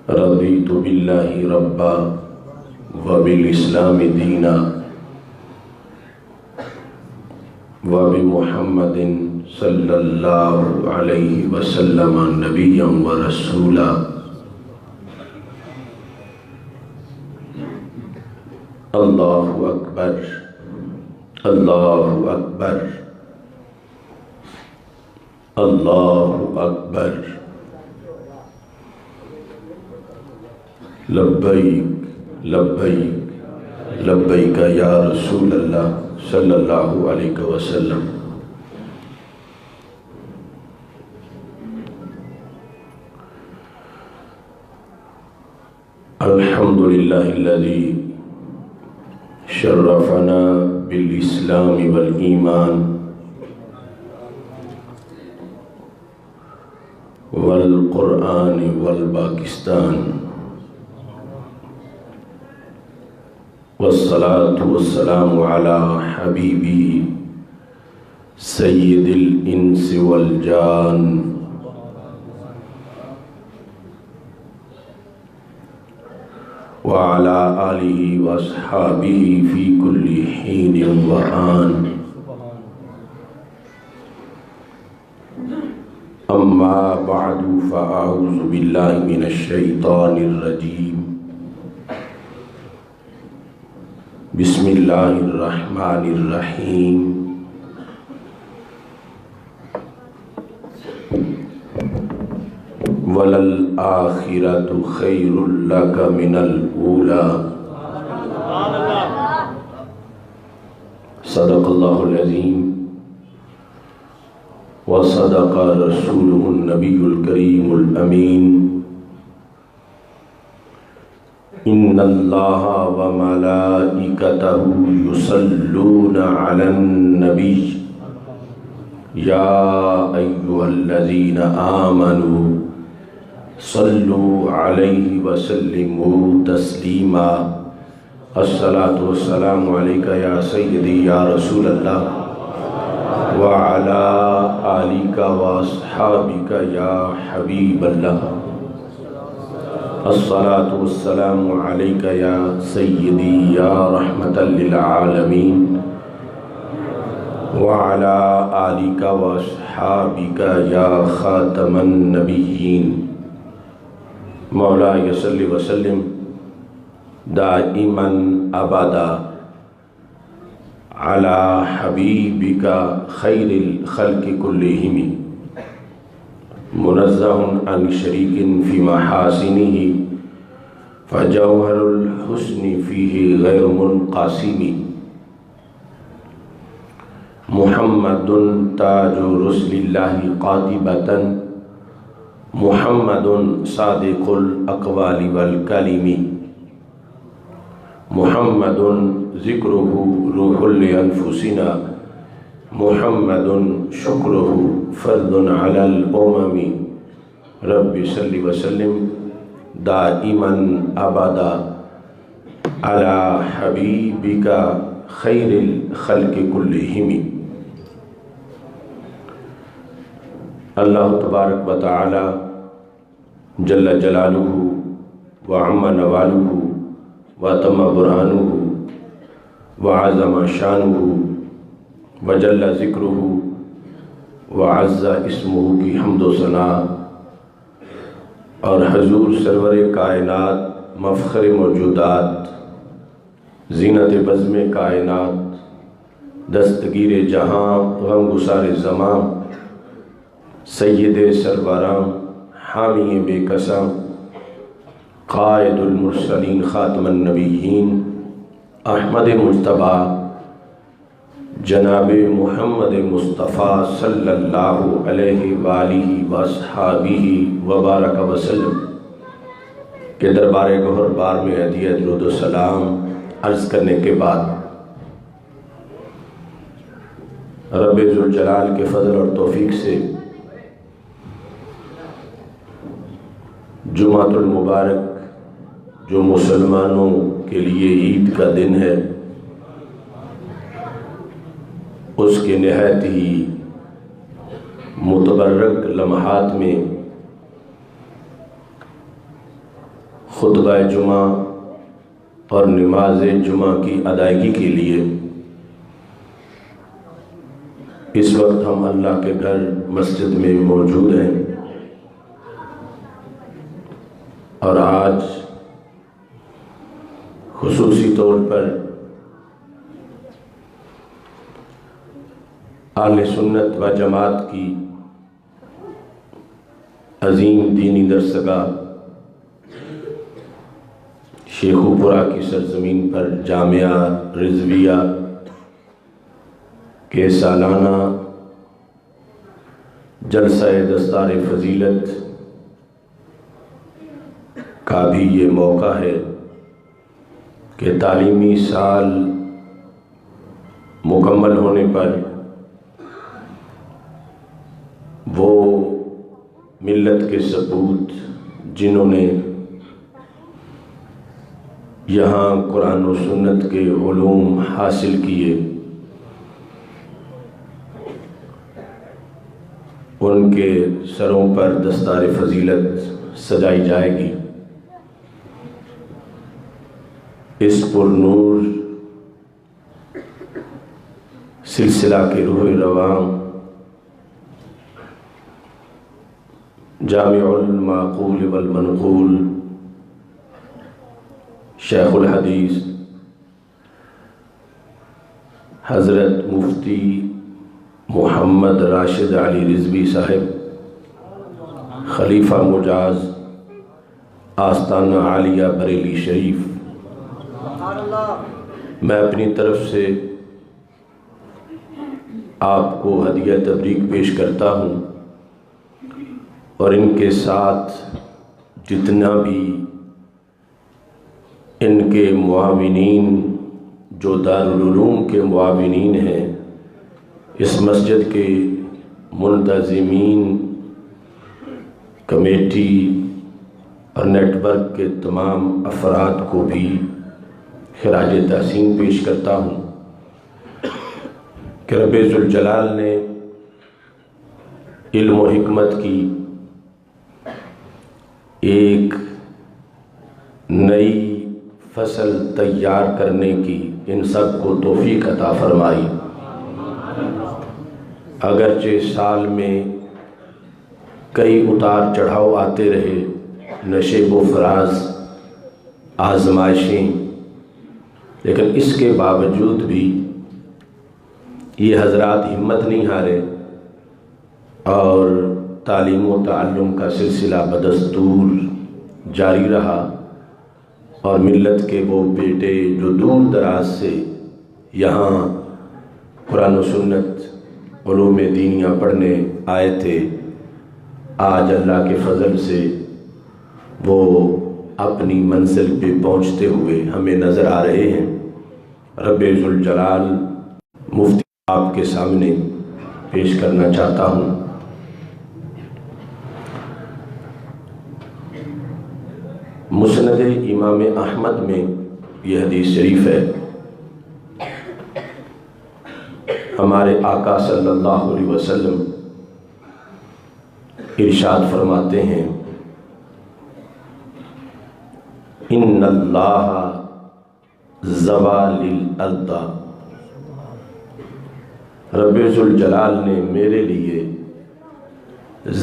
رضیت باللہ ربا وبالاسلام دینا وبمحمد صلی اللہ علیہ وسلم نبیا ورسولا۔ اللہ اکبر اللہ اکبر اللہ اکبر۔ لبیک لبیک لبیک یا رسول اللہ صلی اللہ علیہ وسلم۔ الحمدللہ الذی شرفنا بالاسلام والایمان والقرآن والپاکستان، والصلاة والسلام على حبیبی سید الانس والجان، وعلى آلہ واصحابہ فی کل حین وآن۔ اما بعد فاعوذ باللہ من الشیطان الرجیم، بسم اللہ الرحمن الرحیم۔ وَلَلْآخِرَةُ خَيْرٌ لَكَ مِنَ الْأُولَى۔ صدق اللہ العظیم وصدق رسولہ النبی الکریم الامین۔ ان اللہ وملائکتہ یصلون علی النبی یا ایہا الذین آمنوا صلوا علیہ وسلموا تسلیما۔ الصلاة والسلام علیک یا سیدی یا رسول اللہ وعلی آلک واصحابک یا حبیب اللہ۔ الصلاة والسلام علیک یا سیدی یا رحمۃ للعالمین وعلی آلک واصحابک یا خاتم النبیین۔ مولاي صل وسلم دائما ابدا على حبيبك خير الخلق كلهم، منزه عن شريك في محاسنه فجوهر الحسن فيه غير منقسم، محمد تاج رسل الله قاطبة، محمد صادق الاقوال والکلم، محمد ذکرہ روح لانفسنا، محمد شکرہ فرد علی الامم۔ رب صل وسلم دائما ابدا علی حبیبک خیر الخلق کلہم۔ اللہ تبارک و تعالی جل جلالہ وعم نوالہ وتم برہانہ وعظم شانہ وجل ذکرہ وعز اسمہ کی حمد و ثنا، اور حضور سرور کائنات مفخر موجودات زینت بزم کائنات دستگیر جہاں غم گسار زماں سید سروراں حامی بے کساں قائد المرسلین خاتم النبیین احمد مجتبیٰ جناب محمد مصطفیٰ صلی اللہ علیہ وآلہ واصحابہ وبارک وسلم کے دربار گہر بار میں ہدیہ درود و سلام عرض کرنے کے بعد، رب ذوالجلال کے فضل اور توفیق سے جمعۃ المبارک جو مسلمانوں کے لیے عید کا دن ہے، اس کے نہایت ہی متبرک لمحات میں خطبہ جمعہ اور نماز جمعہ کی ادائیگی کے لیے اس وقت ہم اللہ کے گھر مسجد میں موجود ہیں، اور آج خصوصی طور پر اہل سنت و جماعت کی عظیم دینی درسگاہ شیخو پورہ کی سرزمین پر جامعہ رضویہ کے سالانہ جلسہ دستار فضیلت کا بھی یہ موقع ہے کہ تعلیمی سال مکمل ہونے پر وہ ملت کے سپوت جنہوں نے یہاں قرآن و سنت کے علوم حاصل کیے، ان کے سروں پر دستار فضیلت سجائی جائے گی۔ اس پر نور سلسلہ کے روح رواں جامع المعقول والمنقول شیخ الحدیث حضرت مفتی محمد راشد علی رضوی صاحب خلیفہ مجاز آستانہ عالیہ بریلی شریف، میں اپنی طرف سے آپ کو ہدیہ تبریک پیش کرتا ہوں، اور ان کے ساتھ جتنا بھی ان کے معاونین جو دارالعلوم کے معاونین ہیں، اس مسجد کے منتظمین، کمیٹی اور نیٹ ورک کے تمام افراد کو بھی خراج تحسین پیش کرتا ہوں کہ رب ذوالجلال نے علم و حکمت کی ایک نئی فصل تیار کرنے کی ان سب کو توفیق عطا فرمائی۔ اگرچہ سال میں کئی اتار چڑھاؤ آتے رہے، نشیب و فراز، آزمائشیں، لیکن اس کے باوجود بھی یہ حضرات ہمت نہیں ہارے اور تعلیم و تعلم کا سلسلہ بدستور جاری رہا، اور ملت کے وہ بیٹے جو دور دراز سے یہاں قرآن و سنت علوم دینیاں پڑھنے آئے تھے، آج اللہ کے فضل سے وہ اپنی منزل پہ پہنچتے ہوئے ہمیں نظر آ رہے ہیں۔ رب ذوالجلال مفتی آپ کے سامنے پیش کرنا چاہتا ہوں۔ مسند امام احمد میں یہ حدیث شریف ہے، ہمارے آقا صلی اللہ علیہ وسلم ارشاد فرماتے ہیں، ان اللہ زوال الارض، رب ذوالجلال نے میرے لیے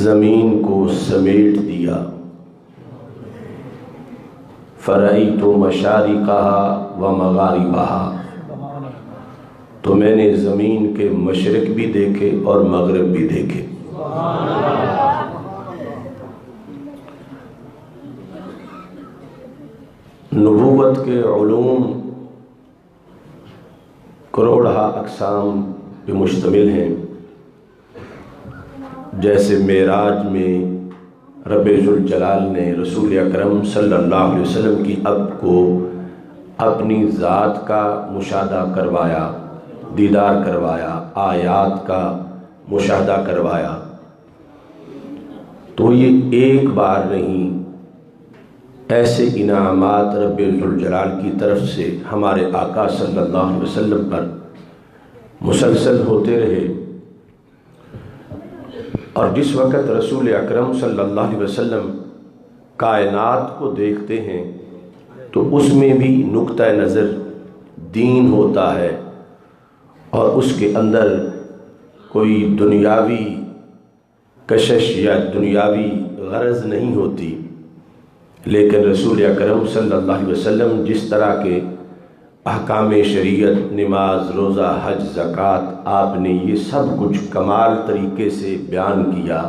زمین کو سمیٹ دیا، فرأیت مشارقها و مغاربها، تو میں نے زمین کے مشرق بھی دیکھے اور مغرب بھی دیکھے۔ نبوت کے علوم کروڑہا اقسام پہ مشتمل ہیں، جیسے معراج میں رب ذوالجلال نے رسول اکرم صلی اللہ علیہ وسلم کی اب کو اپنی ذات کا مشاہدہ کروایا، دیدار کروایا، آیات کا مشاہدہ کروایا، تو یہ ایک بار نہیں، ایسے انعامات رب ذوالجلال کی طرف سے ہمارے آقا صلی اللہ علیہ وسلم پر مسلسل ہوتے رہے۔ اور جس وقت رسول اکرم صلی اللہ علیہ وسلم کائنات کو دیکھتے ہیں تو اس میں بھی نقطہ نظر دین ہوتا ہے اور اس کے اندر کوئی دنیاوی کشش یا دنیاوی غرض نہیں ہوتی، لیکن رسول اکرم صلی اللہ علیہ وسلم جس طرح کے احکام شریعت، نماز، روزہ، حج، زکوٰۃ، آپ نے یہ سب کچھ کمال طریقے سے بیان کیا،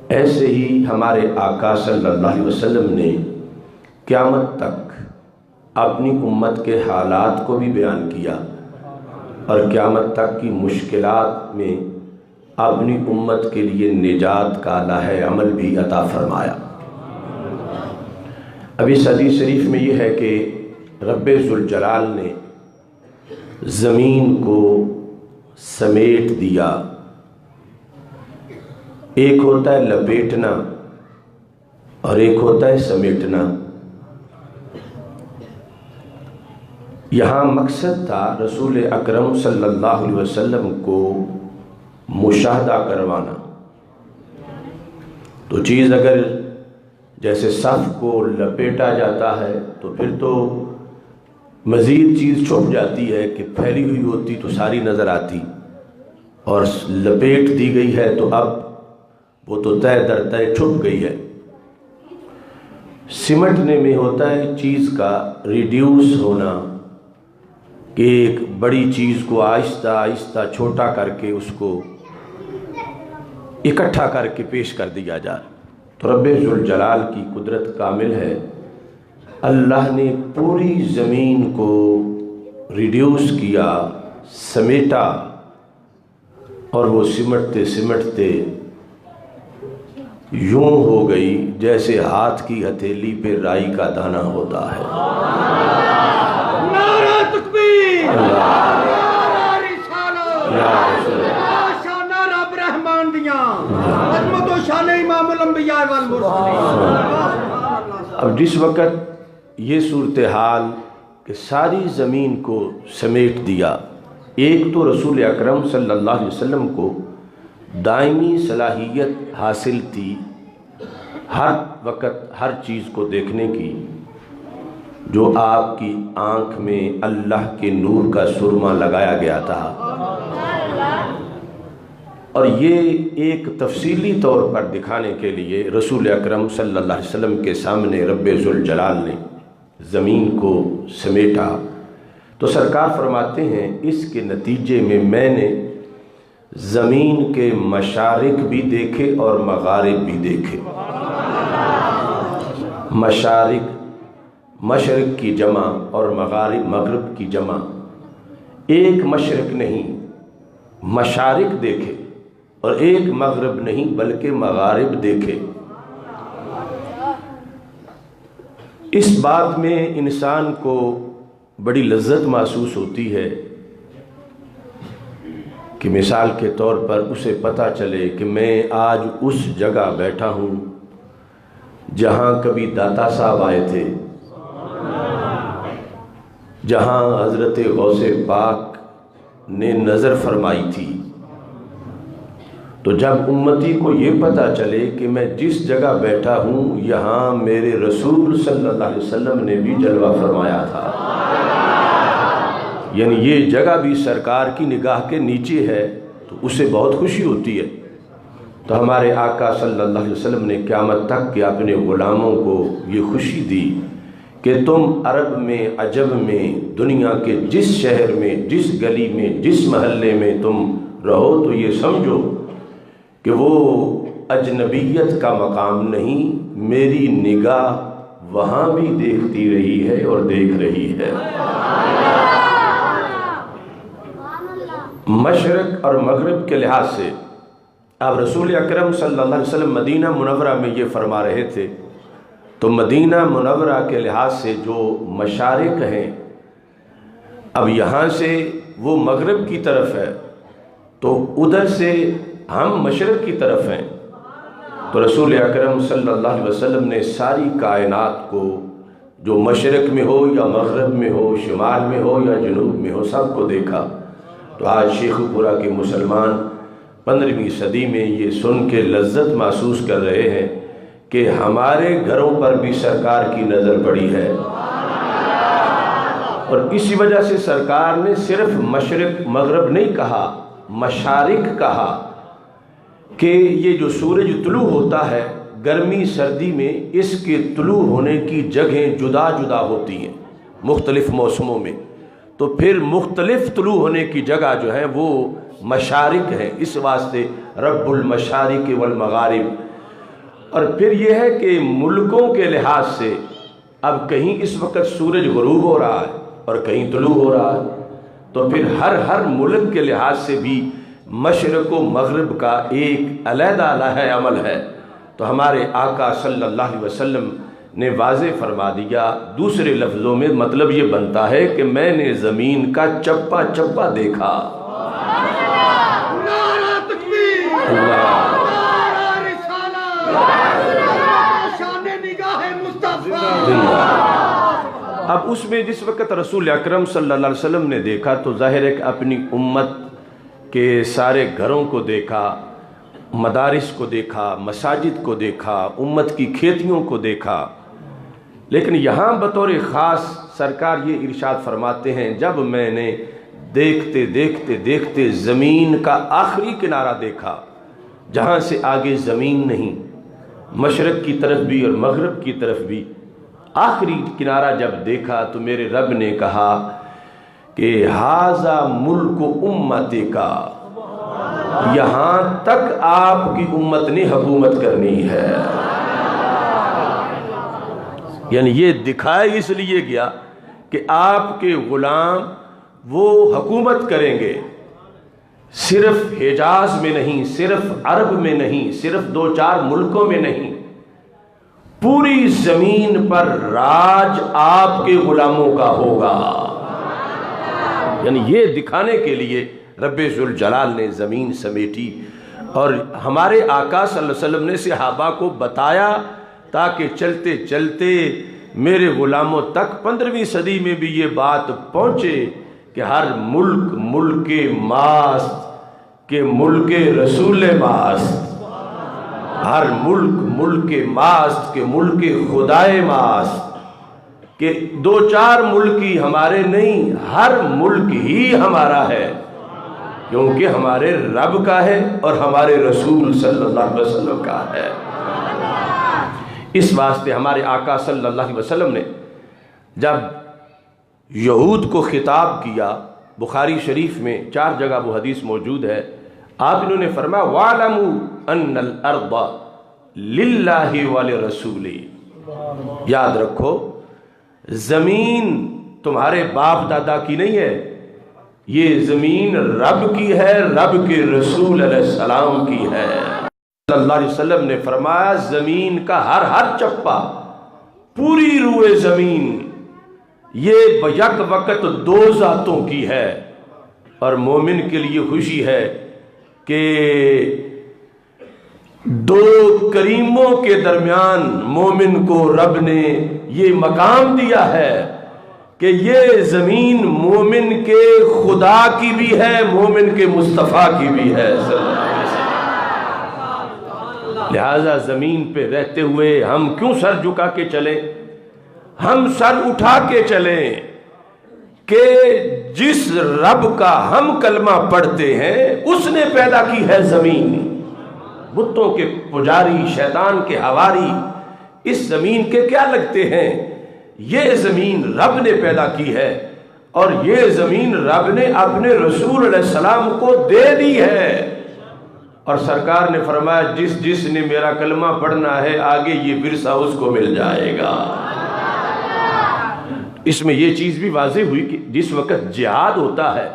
ایسے ہی ہمارے آقا صلی اللہ علیہ وسلم نے قیامت تک اپنی امت کے حالات کو بھی بیان کیا اور قیامت تک کی مشکلات میں اپنی امت کے لیے نجات کا لائحہ عمل بھی عطا فرمایا۔ اب اس حدیث شریف میں یہ ہے کہ رب ذوالجلال نے زمین کو سمیٹ دیا۔ ایک ہوتا ہے لپیٹنا اور ایک ہوتا ہے سمیٹنا۔ یہاں مقصد تھا رسول اکرم صلی اللہ علیہ وسلم کو مشاہدہ کروانا۔ تو چیز اگر جیسے صف کو لپیٹا جاتا ہے تو پھر تو مزید چیز چھپ جاتی ہے کہ پھیلی ہوئی ہوتی تو ساری نظر آتی، اور لپیٹ دی گئی ہے تو اب وہ تو تہہ در تہہ چھپ گئی ہے۔ سمٹنے میں ہوتا ہے چیز کا ریڈیوس ہونا، کہ ایک بڑی چیز کو آہستہ آہستہ چھوٹا کر کے اس کو اکٹھا کر کے پیش کر دیا جائے۔ تو رب ذوالجلال کی قدرت کامل ہے، اللہ نے پوری زمین کو ریڈیوس کیا، سمیٹا، اور وہ سمٹتے سمٹتے یوں ہو گئی جیسے ہاتھ کی ہتھیلی پہ رائی کا دانہ ہوتا ہے۔ نعرہ تکبیر، نعرہ رسالت، نعرہ شان رب رحمان دیاں، عظمت و شان امام الانبیاء والمرسلین۔ اب جس وقت یہ صورتحال کہ ساری زمین کو سمیٹ دیا، ایک تو رسول اکرم صلی اللہ علیہ وسلم کو دائمی صلاحیت حاصل تھی ہر وقت ہر چیز کو دیکھنے کی، جو آپ کی آنکھ میں اللہ کے نور کا سرما لگایا گیا تھا، اور یہ ایک تفصیلی طور پر دکھانے کے لیے رسول اکرم صلی اللہ علیہ وسلم کے سامنے رب ذوالجلال نے زمین کو سمیٹا۔ تو سرکار فرماتے ہیں اس کے نتیجے میں میں نے زمین کے مشارق بھی دیکھے اور مغارب بھی دیکھے۔ مشارق مشرق کی جمع اور مغارب مغرب کی جمع، ایک مشرق نہیں مشارق دیکھے، اور ایک مغرب نہیں بلکہ مغارب دیکھے۔ اس بات میں انسان کو بڑی لذت محسوس ہوتی ہے کہ مثال کے طور پر اسے پتہ چلے کہ میں آج اس جگہ بیٹھا ہوں جہاں کبھی داتا صاحب آئے تھے، جہاں حضرت غوث پاک نے نظر فرمائی تھی۔ تو جب امتی کو یہ پتہ چلے کہ میں جس جگہ بیٹھا ہوں یہاں میرے رسول صلی اللہ علیہ وسلم نے بھی جلوہ فرمایا تھا، یعنی یہ جگہ بھی سرکار کی نگاہ کے نیچے ہے، تو اسے بہت خوشی ہوتی ہے۔ تو ہمارے آقا صلی اللہ علیہ وسلم نے قیامت تک کے اپنے غلاموں کو یہ خوشی دی کہ تم عرب میں عجم میں دنیا کے جس شہر میں جس گلی میں جس محلے میں تم رہو تو یہ سمجھو کہ وہ اجنبیت کا مقام نہیں، میری نگاہ وہاں بھی دیکھتی رہی ہے اور دیکھ رہی ہے۔ مشرق اور مغرب کے لحاظ سے اب رسول اکرم صلی اللہ علیہ وسلم مدینہ منورہ میں یہ فرما رہے تھے، تو مدینہ منورہ کے لحاظ سے جو مشارق ہیں، اب یہاں سے وہ مغرب کی طرف ہے تو ادھر سے ہم مشرق کی طرف ہیں۔ تو رسول اکرم صلی اللہ علیہ وسلم نے ساری کائنات کو، جو مشرق میں ہو یا مغرب میں ہو، شمال میں ہو یا جنوب میں ہو، سب کو دیکھا۔ تو آج شیخ پورہ کے مسلمان 15ویں صدی میں یہ سن کے لذت محسوس کر رہے ہیں کہ ہمارے گھروں پر بھی سرکار کی نظر پڑی ہے، اور اسی وجہ سے سرکار نے صرف مشرق مغرب نہیں کہا، مشارق کہا، کہ یہ جو سورج طلوع ہوتا ہے گرمی سردی میں اس کے طلوع ہونے کی جگہیں جدا جدا ہوتی ہیں مختلف موسموں میں، تو پھر مختلف طلوع ہونے کی جگہ جو ہے وہ مشارق ہیں، اس واسطے رب المشارق والمغارب۔ اور پھر یہ ہے کہ ملکوں کے لحاظ سے اب کہیں اس وقت سورج غروب ہو رہا ہے اور کہیں طلوع ہو رہا ہے، تو پھر ہر ملک کے لحاظ سے بھی مشرق و مغرب کا ایک علیحدہ لائحہ عمل ہے۔ تو ہمارے آقا صلی اللہ علیہ وسلم نے واضح فرما دیا، دوسرے لفظوں میں مطلب یہ بنتا ہے کہ میں نے زمین کا چپا چپا دیکھا۔ نعرہ تکبیر، اللہ، نعرہ رسالت، شان نگاہ مصطفیٰ۔ اب اس میں جس وقت رسول اکرم صلی اللہ علیہ وسلم نے دیکھا تو ظاہر ہے کہ اپنی امت کے سارے گھروں کو دیکھا، مدارس کو دیکھا، مساجد کو دیکھا، امت کی کھیتیوں کو دیکھا، لیکن یہاں بطور خاص سرکار یہ ارشاد فرماتے ہیں، جب میں نے دیکھتے دیکھتے دیکھتے زمین کا آخری کنارہ دیکھا جہاں سے آگے زمین نہیں، مشرق کی طرف بھی اور مغرب کی طرف بھی، آخری کنارہ جب دیکھا تو میرے رب نے کہا کہ ھذا ملک امت کا، یہاں تک آپ کی امت نے حکومت کرنی ہے۔ یعنی یہ دکھایا اس لیے گیا کہ آپ کے غلام وہ حکومت کریں گے، صرف حجاز میں نہیں، صرف عرب میں نہیں، صرف 2-4 ملکوں میں نہیں، پوری زمین پر راج آپ کے غلاموں کا ہوگا۔ یعنی یہ دکھانے کے لیے رب ذوالجلال نے زمین سمیٹی، اور ہمارے آقا صلی اللہ علیہ وسلم نے صحابہ کو بتایا تاکہ چلتے چلتے میرے غلاموں تک 15ویں صدی میں بھی یہ بات پہنچے کہ ہر ملک ملک ماست کہ ملک رسول ماست، ہر ملک ملک ماست کہ ملک خدائے ماست، کہ 2-4 ملک ہی ہمارے نہیں، ہر ملک ہی ہمارا ہے، کیونکہ ہمارے رب کا ہے اور ہمارے رسول صلی اللہ علیہ وسلم کا ہے۔ اس واسطے ہمارے آقا صلی اللہ علیہ وسلم نے جب یہود کو خطاب کیا، بخاری شریف میں 4 جگہ وہ حدیث موجود ہے، آپ انہوں نے فرمایا وَاعْلَمُوا أَنَّ الْأَرْضَ لِلَّهِ وَلِرَسُولِهِ، یاد رکھو زمین تمہارے باپ دادا کی نہیں ہے، یہ زمین رب کی ہے، رب کے رسول علیہ السلام کی ہے۔ صلی اللہ علیہ وسلم نے فرمایا زمین کا ہر چپا، پوری روئے زمین یہ یک وقت 2 ذاتوں کی ہے، اور مومن کے لیے خوشی ہے کہ 2 کریموں کے درمیان مومن کو رب نے یہ مقام دیا ہے کہ یہ زمین مومن کے خدا کی بھی ہے، مومن کے مصطفیٰ کی بھی ہے صلی اللہ علیہ وسلم۔ لہذا زمین پہ رہتے ہوئے ہم کیوں سر جھکا کے چلیں؟ ہم سر اٹھا کے چلیں کہ جس رب کا ہم کلمہ پڑھتے ہیں اس نے پیدا کی ہے زمین۔ بتوں کے پجاری، شیطان کے حواری اس زمین کے کیا لگتے ہیں؟ یہ زمین رب نے پیدا کی ہے، اور یہ زمین رب نے اپنے رسول علیہ السلام کو دے دی ہے، اور سرکار نے فرمایا جس نے میرا کلمہ پڑھنا ہے آگے یہ ورثہ اس کو مل جائے گا۔ اس میں یہ چیز بھی واضح ہوئی کہ جس وقت جہاد ہوتا ہے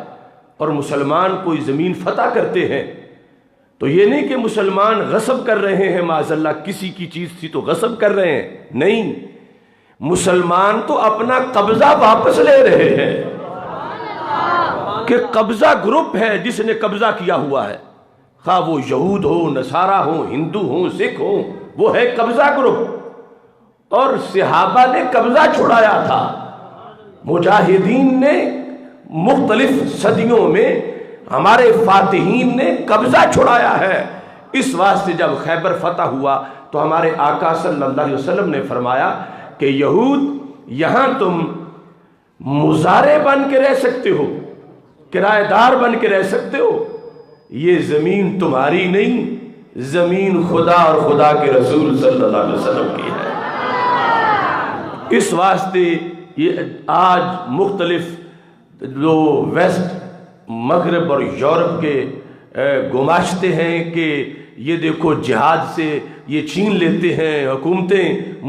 اور مسلمان کوئی زمین فتح کرتے ہیں تو یہ نہیں کہ مسلمان غصب کر رہے ہیں، معاذ اللہ کسی کی چیز تھی تو غصب کر رہے ہیں، نہیں، مسلمان تو اپنا قبضہ واپس لے رہے ہیں، کہ قبضہ گروپ ہے جس نے قبضہ کیا ہوا ہے، خواہ وہ یہود ہو، نصارہ ہو، ہندو ہو، سکھ ہو، وہ ہے قبضہ گروپ، اور صحابہ نے قبضہ چھڑایا تھا، مجاہدین نے مختلف صدیوں میں ہمارے فاتحین نے قبضہ چھڑایا ہے، اس واسطے جب خیبر فتح ہوا تو ہمارے آقا صلی اللہ علیہ وسلم نے فرمایا کہ یہود یہاں تم مزارع بن کے رہ سکتے ہو، کرایہ دار بن کے رہ سکتے ہو، یہ زمین تمہاری نہیں، زمین خدا اور خدا کے رسول صلی اللہ علیہ وسلم کی ہے۔ اس واسطے یہ آج مختلف جو ویسٹ مغرب اور یورپ کے گماشتے ہیں کہ یہ دیکھو جہاد سے یہ چھین لیتے ہیں، حکومتیں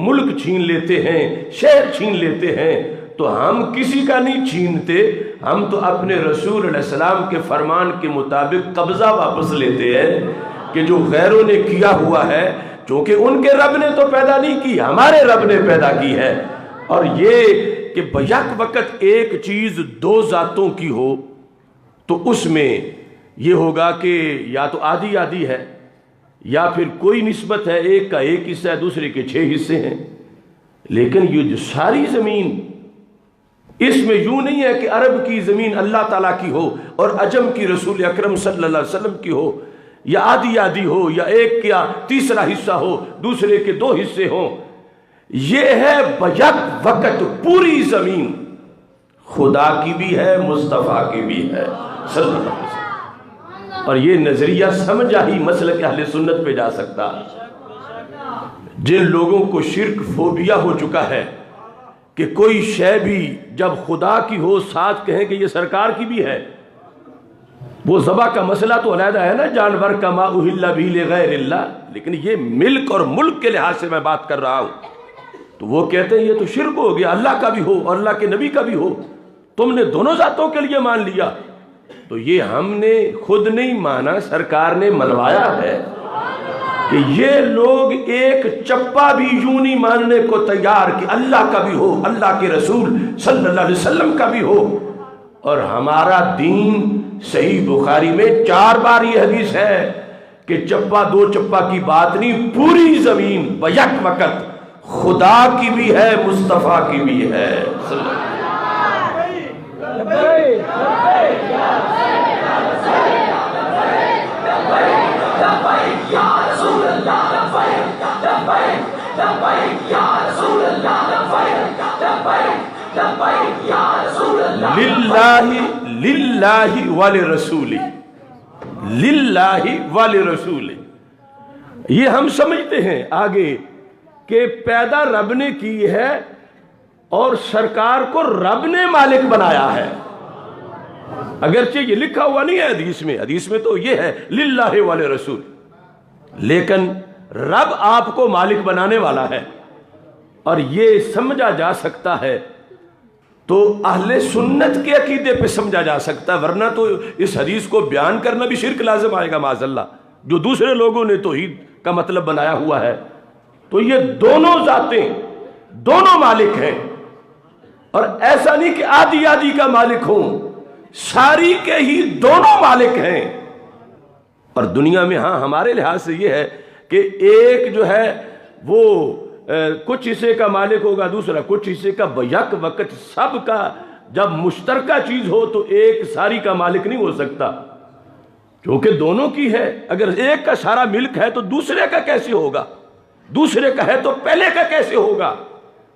ملک چھین لیتے ہیں، شہر چھین لیتے ہیں، تو ہم کسی کا نہیں چھینتے، ہم تو اپنے رسول علیہ السلام کے فرمان کے مطابق قبضہ واپس لیتے ہیں کہ جو غیروں نے کیا ہوا ہے، چونکہ ان کے رب نے تو پیدا نہیں کی، ہمارے رب نے پیدا کی ہے۔ اور یہ کہ بیک وقت ایک چیز دو ذاتوں کی ہو تو اس میں یہ ہوگا کہ یا تو آدھی آدھی ہے یا پھر کوئی نسبت ہے، ایک کا ایک حصہ ہے، دوسرے کے 6 حصے ہیں، لیکن یہ جو ساری زمین، اس میں یوں نہیں ہے کہ عرب کی زمین اللہ تعالیٰ کی ہو اور عجم کی رسول اکرم صلی اللہ علیہ وسلم کی ہو، یا آدھی آدھی ہو، یا ایک کا تیسرا حصہ ہو، دوسرے کے 2 حصے ہوں۔ یہ ہے بیک وقت پوری زمین خدا کی بھی ہے، مصطفیٰ کی بھی ہے صلی اللہ علیہ وسلم۔ اور یہ نظریہ سمجھا ہی مسلک اہل سنت پہ جا سکتا۔ جن لوگوں کو شرک فوبیا ہو چکا ہے کہ کوئی شے بھی جب خدا کی ہو ساتھ کہیں کہ یہ سرکار کی بھی ہے، وہ ذبح کا مسئلہ تو علیحدہ ہے نا، جانور کا ما اہل بھی لغیر اللہ، لیکن یہ ملک اور ملک کے لحاظ سے میں بات کر رہا ہوں، تو وہ کہتے ہیں یہ تو شرک ہو گیا، اللہ کا بھی ہو اور اللہ کے نبی کا بھی ہو، تم نے دونوں ذاتوں کے لیے مان لیا۔ تو یہ ہم نے خود نہیں مانا، سرکار نے منوایا ہے کہ یہ لوگ ایک چپا بھی یوں نہیں ماننے کو تیار کہ اللہ کا بھی ہو، اللہ کے رسول صلی اللہ علیہ وسلم کا بھی ہو۔ اور ہمارا دین صحیح بخاری میں 4 بار یہ حدیث ہے کہ چپا 2 چپا کی بات نہیں، پوری زمین بیک وقت خدا کی بھی ہے، مصطفیٰ کی بھی ہے۔ للہ ولرسولہ، للہ ولرسولہ، یہ ہم سمجھتے ہیں آگے کہ پیدا رب نے کی ہے اور سرکار کو رب نے مالک بنایا ہے، اگرچہ یہ لکھا ہوا نہیں ہے حدیث میں تو یہ ہے للہ ولرسول، لیکن رب آپ کو مالک بنانے والا ہے۔ اور یہ سمجھا جا سکتا ہے تو اہل سنت کے عقیدے پہ سمجھا جا سکتا ہے، ورنہ تو اس حدیث کو بیان کرنا بھی شرک لازم آئے گا معاذ اللہ، جو دوسرے لوگوں نے توحید کا مطلب بنایا ہوا ہے۔ تو یہ دونوں ذاتیں دونوں مالک ہیں، اور ایسا نہیں کہ آدھی آدھی کا مالک ہوں، ساری کے ہی دونوں مالک ہیں۔ اور دنیا میں ہاں ہمارے لحاظ سے یہ ہے کہ ایک جو ہے وہ کچھ حصے کا مالک ہوگا، دوسرا کچھ حصے کا، بیک وقت سب کا جب مشترکہ چیز ہو تو ایک ساری کا مالک نہیں ہو سکتا، کیونکہ دونوں کی ہے۔ اگر ایک کا سارا ملک ہے تو دوسرے کا کیسے ہوگا، دوسرے کا ہے تو پہلے کا کیسے ہوگا؟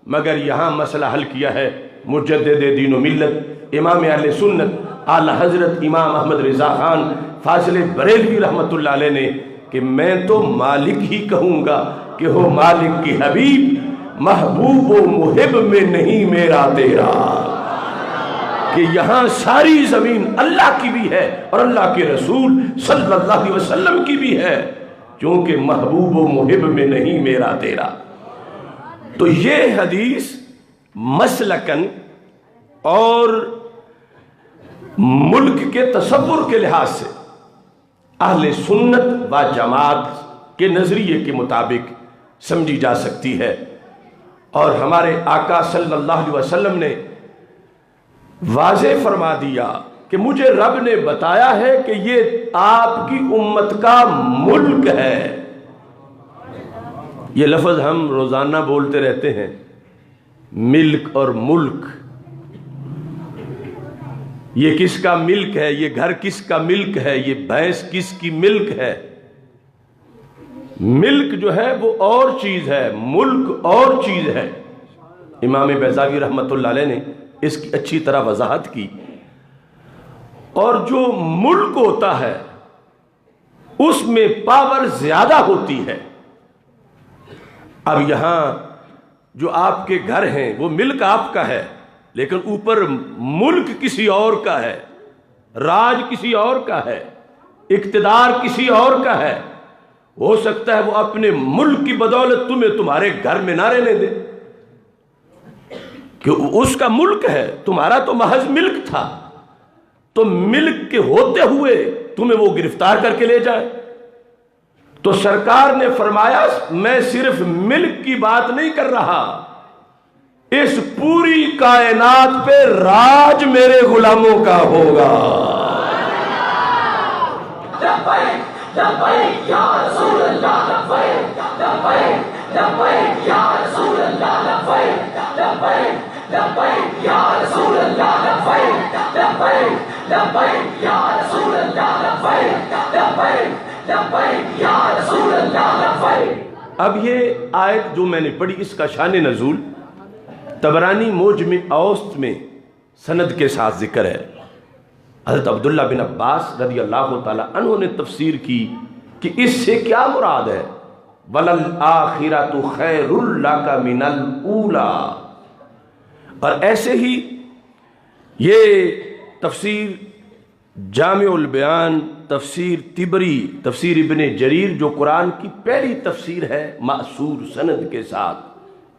مگر یہاں مسئلہ حل کیا ہے مجدد دین و ملت امام اہل سنت اعلی حضرت امام احمد رضا خان فاضل بریلوی رحمت اللہ علیہ نے، کہ میں تو مالک ہی کہوں گا کہ ہو مالک کی حبیب، محبوب و محب میں نہیں میرا تیرا، کہ یہاں ساری زمین اللہ کی بھی ہے اور اللہ کے رسول صلی اللہ علیہ وسلم کی بھی ہے، کیونکہ محبوب و محب میں نہیں میرا تیرا۔ تو یہ حدیث مسلکن اور ملک کے تصور کے لحاظ سے اہل سنت و جماعت کے نظریے کے مطابق سمجھی جا سکتی ہے، اور ہمارے آقا صلی اللہ علیہ وسلم نے واضح فرما دیا کہ مجھے رب نے بتایا ہے کہ یہ آپ کی امت کا ملک ہے۔ یہ لفظ ہم روزانہ بولتے رہتے ہیں، ملک اور ملک، یہ کس کا ملک ہے، یہ گھر کس کا ملک ہے، یہ بھینس کس کی ملک ہے، ملک جو ہے وہ اور چیز ہے، ملک اور چیز ہے۔ امام بیضاوی رحمۃ اللہ علیہ نے اس کی اچھی طرح وضاحت کی۔ اور جو ملک ہوتا ہے اس میں پاور زیادہ ہوتی ہے۔ اب یہاں جو آپ کے گھر ہیں وہ ملک آپ کا ہے، لیکن اوپر ملک کسی اور کا ہے، راج کسی اور کا ہے، اقتدار کسی اور کا ہے۔ ہو سکتا ہے وہ اپنے ملک کی بدولت تمہیں تمہارے گھر میں نہ رہنے دے، کہ اس کا ملک ہے، تمہارا تو محض ملک تھا، تو ملک کے ہوتے ہوئے تمہیں وہ گرفتار کر کے لے جائے۔ تو سرکار نے فرمایا میں صرف ملک کی بات نہیں کر رہا، اس پوری کائنات پہ راج میرے غلاموں کا ہوگا۔ لبیک لبیک یا رسول اللہ، لبیک لبیک لبیک یا رسول اللہ، لبیک لبیک لبیک یا رسول اللہ، لبیک لبیک لبیک یا رسول اللہ، لبیک لبیک لبیک یا رسول اللہ، لبیک۔ اب یہ آیت جو میں نے پڑھی اس کا شان نزول طبرانی معجم اوسط میں سند کے ساتھ ذکر ہے۔ حضرت عبداللہ بن عباس رضی اللہ تعالی عنہ نے تفسیر کی کہ اس سے کیا مراد ہے، وَلَلْآخِرَةُ خَيْرٌ لَكَ مِنَ الْأُولَى۔ اور ایسے ہی یہ تفسیر جامع البیان، تفسیر طبری، تفسیر ابن جریر جو قرآن کی پہلی تفسیر ہے مأثور سند کے ساتھ،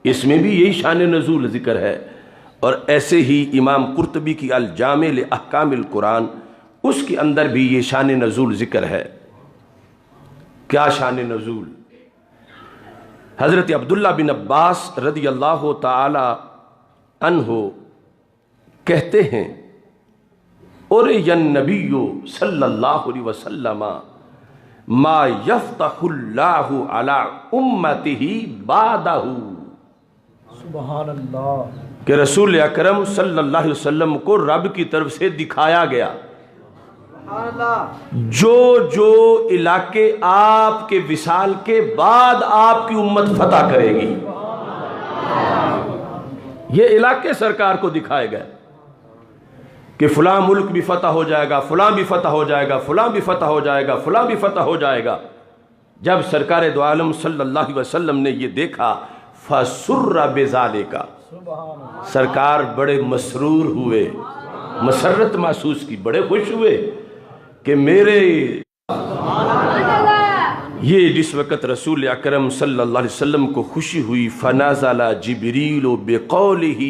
اس میں بھی یہی شان نزول ذکر ہے۔ اور ایسے ہی امام قرطبی کی الجامع لاحکام القرآن، اس کے اندر بھی یہ شان نزول ذکر ہے۔ کیا شان نزول؟ حضرت عبداللہ بن عباس رضی اللہ تعالی عنہ کہتے ہیں اُرِیَ النَّبِیُّ صلی اللہ علیہ وسلم ما یفتح اللہ علی امتہ بعدہ، سبحان اللہ، کہ رسول اکرم صلی اللہ علیہ وسلم کو رب کی طرف سے دکھایا گیا جو جو علاقے آپ کے وصال کے بعد آپ کی امت فتح کرے گی، یہ علاقے سرکار کو دکھائے گئے کہ فلاں ملک بھی فتح ہو جائے گا، فلاں بھی فتح ہو جائے گا، فلاں بھی فتح ہو جائے گا، فلاں بھی فتح ہو جائے گا۔ جب سرکار دو عالم صلی اللہ علیہ وسلم نے یہ دیکھا فَسُرَّ بِذَالِكَ، سرکار بڑے مسرور ہوئے، مسرت محسوس کی، بڑے خوش ہوئے کہ میرے یہ جس وقت رسول اکرم صلی اللہ علیہ وسلم کو خوشی ہوئی فَنَزَلَ جِبْرِيلُ بِقَوْلِهِ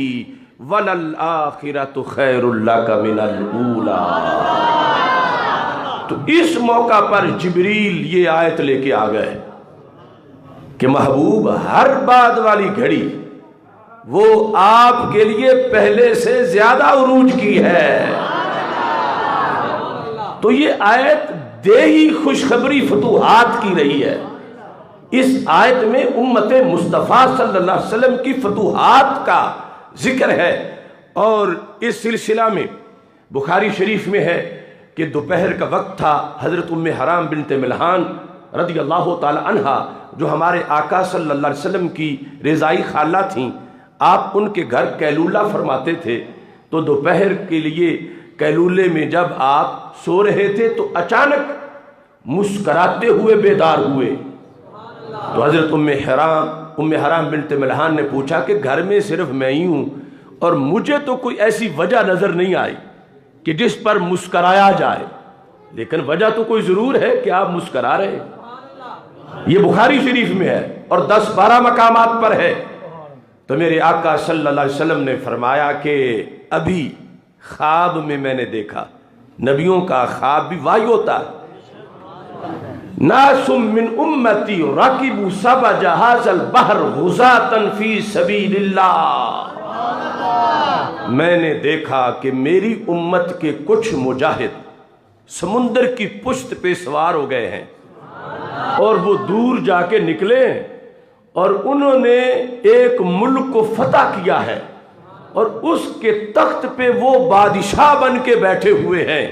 وَلَلْآخِرَةُ خَيْرٌ لَكَ مِنَ الْأُولَى۔ تو اس موقع پر جبریل یہ آیت لے کے آ گئے کہ محبوب ہر بعد والی گھڑی وہ آپ کے لیے پہلے سے زیادہ عروج کی ہے۔ تو یہ آیت دیہی خوشخبری فتوحات کی رہی ہے۔ اس آیت میں امت مصطفیٰ صلی اللہ علیہ وسلم کی فتوحات کا ذکر ہے۔ اور اس سلسلہ میں بخاری شریف میں ہے کہ دوپہر کا وقت تھا، حضرت ام حرام بنت ملحان رضی اللہ تعالی عنہا جو ہمارے آقا صلی اللہ علیہ وسلم کی رضائی خالہ تھیں، آپ ان کے گھر قیلولہ فرماتے تھے۔ تو دوپہر کے لیے قیلولے میں جب آپ سو رہے تھے تو اچانک مسکراتے ہوئے بیدار ہوئے۔ تو حضرت ام حرام بنت ملحان نے پوچھا کہ گھر میں صرف میں ہی ہوں اور مجھے تو کوئی ایسی وجہ نظر نہیں آئی کہ جس پر مسکرایا جائے، لیکن وجہ تو کوئی ضرور ہے کہ آپ مسکرا رہے ہیں۔ یہ بخاری شریف میں ہے اور 10-12 مقامات پر ہے۔ تو میرے آقا صلی اللہ علیہ وسلم نے فرمایا کہ ابھی خواب میں نے دیکھا، نبیوں کا خواب بھی وحی ہوتا ہے، ناس من امتی رکبوا سبع جہاز البحر غزاة فی سبیل اللہ، میں نے دیکھا کہ میری امت کے کچھ مجاہد سمندر کی پشت پہ سوار ہو گئے ہیں اور وہ دور جا کے نکلے اور انہوں نے ایک ملک کو فتح کیا ہے اور اس کے تخت پہ وہ بادشاہ بن کے بیٹھے ہوئے ہیں،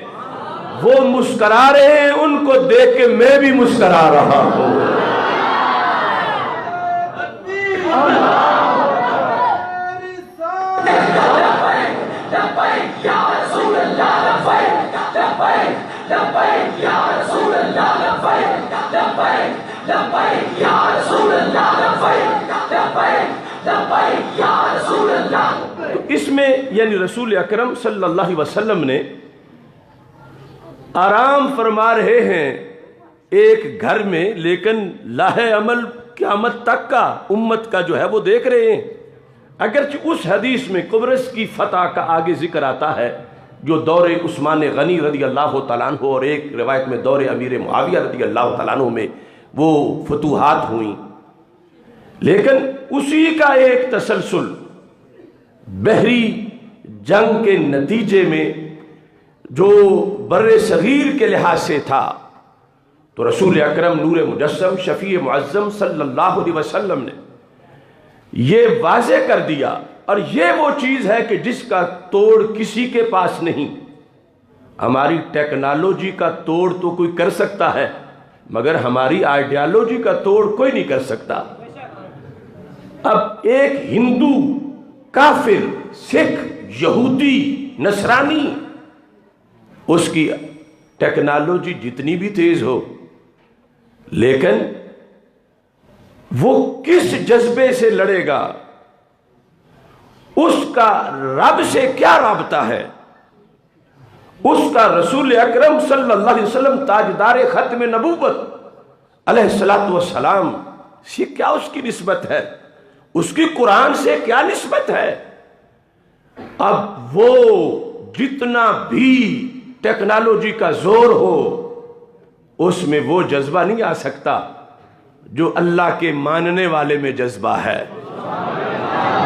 وہ مسکرا رہے ہیں، ان کو دیکھ کے میں بھی مسکرا رہا ہوں۔ لبیک یا رسول اللہ لبیک لبیک لبیک یا رسول اللہ لبیک لبیک لبیک یا رسول اللہ لبیک لبیک لبیک یا رسول اللہ. تو اس میں یعنی رسول اکرم صلی اللہ علیہ وسلم نے آرام فرما رہے ہیں ایک گھر میں، لیکن لاہ عمل قیامت تک کا امت کا جو ہے وہ دیکھ رہے ہیں. اگرچہ اس حدیث میں قبرص کی فتح کا آگے ذکر آتا ہے جو دور عثمان غنی رضی اللہ تعالیٰ عنہ اور ایک روایت میں دور امیر معاویہ رضی اللہ تعالیٰ عنہ میں وہ فتوحات ہوئیں، لیکن اسی کا ایک تسلسل بحری جنگ کے نتیجے میں جو بر صغیر کے لحاظ سے تھا، تو رسول اکرم نور مجسم شفیع معظم صلی اللہ علیہ وسلم نے یہ واضح کر دیا. اور یہ وہ چیز ہے کہ جس کا توڑ کسی کے پاس نہیں. ہماری ٹیکنالوجی کا توڑ تو کوئی کر سکتا ہے، مگر ہماری آئیڈیالوجی کا توڑ کوئی نہیں کر سکتا. اب ایک ہندو، کافر، سکھ، یہودی، نصرانی، اس کی ٹیکنالوجی جتنی بھی تیز ہو، لیکن وہ کس جذبے سے لڑے گا، اس کا رب سے کیا رابطہ ہے، اس کا رسول اکرم صلی اللہ علیہ وسلم تاجدار ختم نبوت علیہ السلام سے کیا اس کی نسبت ہے، اس کی قرآن سے کیا نسبت ہے. اب وہ جتنا بھی ٹیکنالوجی کا زور ہو، اس میں وہ جذبہ نہیں آ سکتا جو اللہ کے ماننے والے میں جذبہ ہے.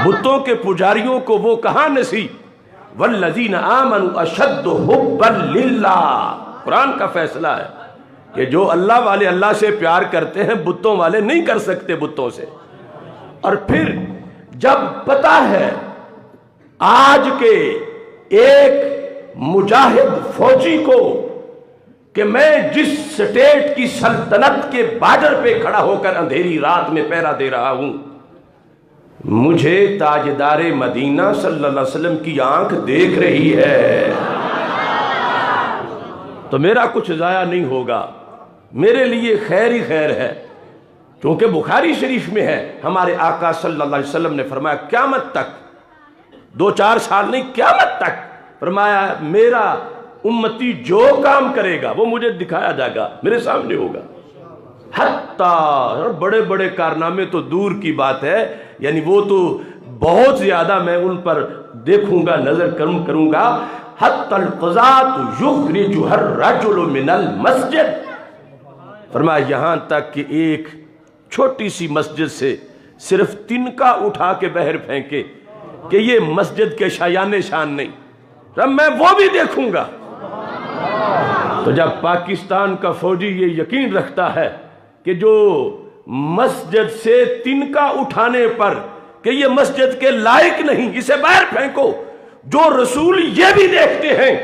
بتوں کے پجاریوں کو وہ کہاں نصیب، والذین آمنوا اشد حبا للہ. قرآن کا فیصلہ ہے کہ جو اللہ والے اللہ سے پیار کرتے ہیں، بتوں والے نہیں کر سکتے بتوں سے. اور پھر جب پتہ ہے آج کے ایک مجاہد فوجی کو کہ میں جس سٹیٹ کی سلطنت کے بارڈر پہ کھڑا ہو کر اندھیری رات میں پہرا دے رہا ہوں، مجھے تاجدار مدینہ صلی اللہ علیہ وسلم کی آنکھ دیکھ رہی ہے، تو میرا کچھ ضائع نہیں ہوگا، میرے لیے خیر ہی خیر ہے. کیونکہ بخاری شریف میں ہے، ہمارے آقا صلی اللہ علیہ وسلم نے فرمایا قیامت تک، 2-4 سال نہیں، قیامت تک فرمایا میرا امتی جو کام کرے گا وہ مجھے دکھایا جائے گا، میرے سامنے ہوگا. حتیٰ بڑے بڑے کارنامے تو دور کی بات ہے، یعنی وہ تو بہت زیادہ میں ان پر دیکھوں گا، نظر کروں گا. حتی القضاة یخرجها الرجل من المسجد، فرمایا یہاں تک کہ ایک چھوٹی سی مسجد سے صرف تنکا اٹھا کے باہر پھینکے کہ یہ مسجد کے شایان شان نہیں، رب میں وہ بھی دیکھوں گا. تو جب پاکستان کا فوجی یہ یقین رکھتا ہے کہ جو مسجد سے تنکا اٹھانے پر کہ یہ مسجد کے لائق نہیں، اسے باہر پھینکو، جو رسول یہ بھی دیکھتے ہیں،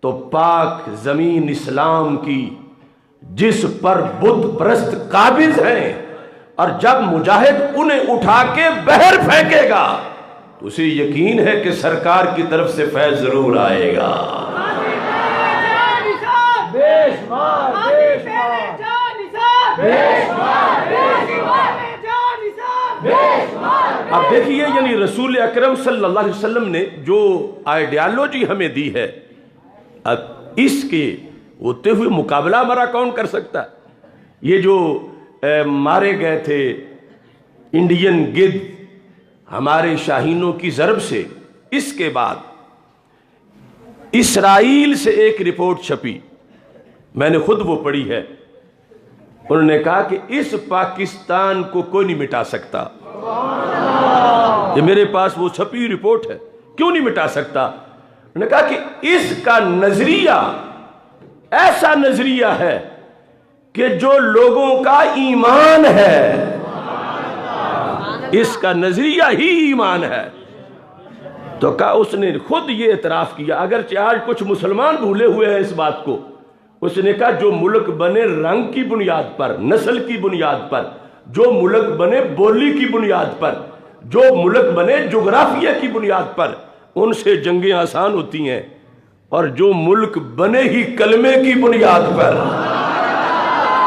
تو پاک زمین اسلام کی جس پر بت پرست قابض ہیں، اور جب مجاہد انہیں اٹھا کے باہر پھینکے گا تو اسے یقین ہے کہ سرکار کی طرف سے فیض ضرور آئے گا. اب دیکھیے یعنی رسول اکرم صلی اللہ علیہ وسلم نے جو آئیڈیالوجی ہمیں دی ہے، اب اس کے ہوتے ہوئے مقابلہ ہمارا کون کر سکتا ہے؟ یہ جو مارے گئے تھے انڈین گدھ ہمارے شاہینوں کی ضرب سے، اس کے بعد اسرائیل سے ایک رپورٹ چھپی، میں نے خود وہ پڑھی ہے. انہوں نے کہا کہ اس پاکستان کو کوئی نہیں مٹا سکتا. یہ میرے پاس وہ چھپی رپورٹ ہے، کیوں نہیں مٹا سکتا؟ انہوں نے کہا کہ اس کا نظریہ ایسا نظریہ ہے کہ جو لوگوں کا ایمان ہے، اس کا نظریہ ہی ایمان ہے. تو کہا اس نے خود یہ اعتراف کیا، اگرچہ آج کچھ مسلمان بھولے ہوئے ہیں اس بات کو. اس نے کہا جو ملک بنے رنگ کی بنیاد پر، نسل کی بنیاد پر، جو ملک بنے بولی کی بنیاد پر، جو ملک بنے جغرافیہ کی بنیاد پر، ان سے جنگیں آسان ہوتی ہیں، اور جو ملک بنے ہی کلمے کی بنیاد پر۔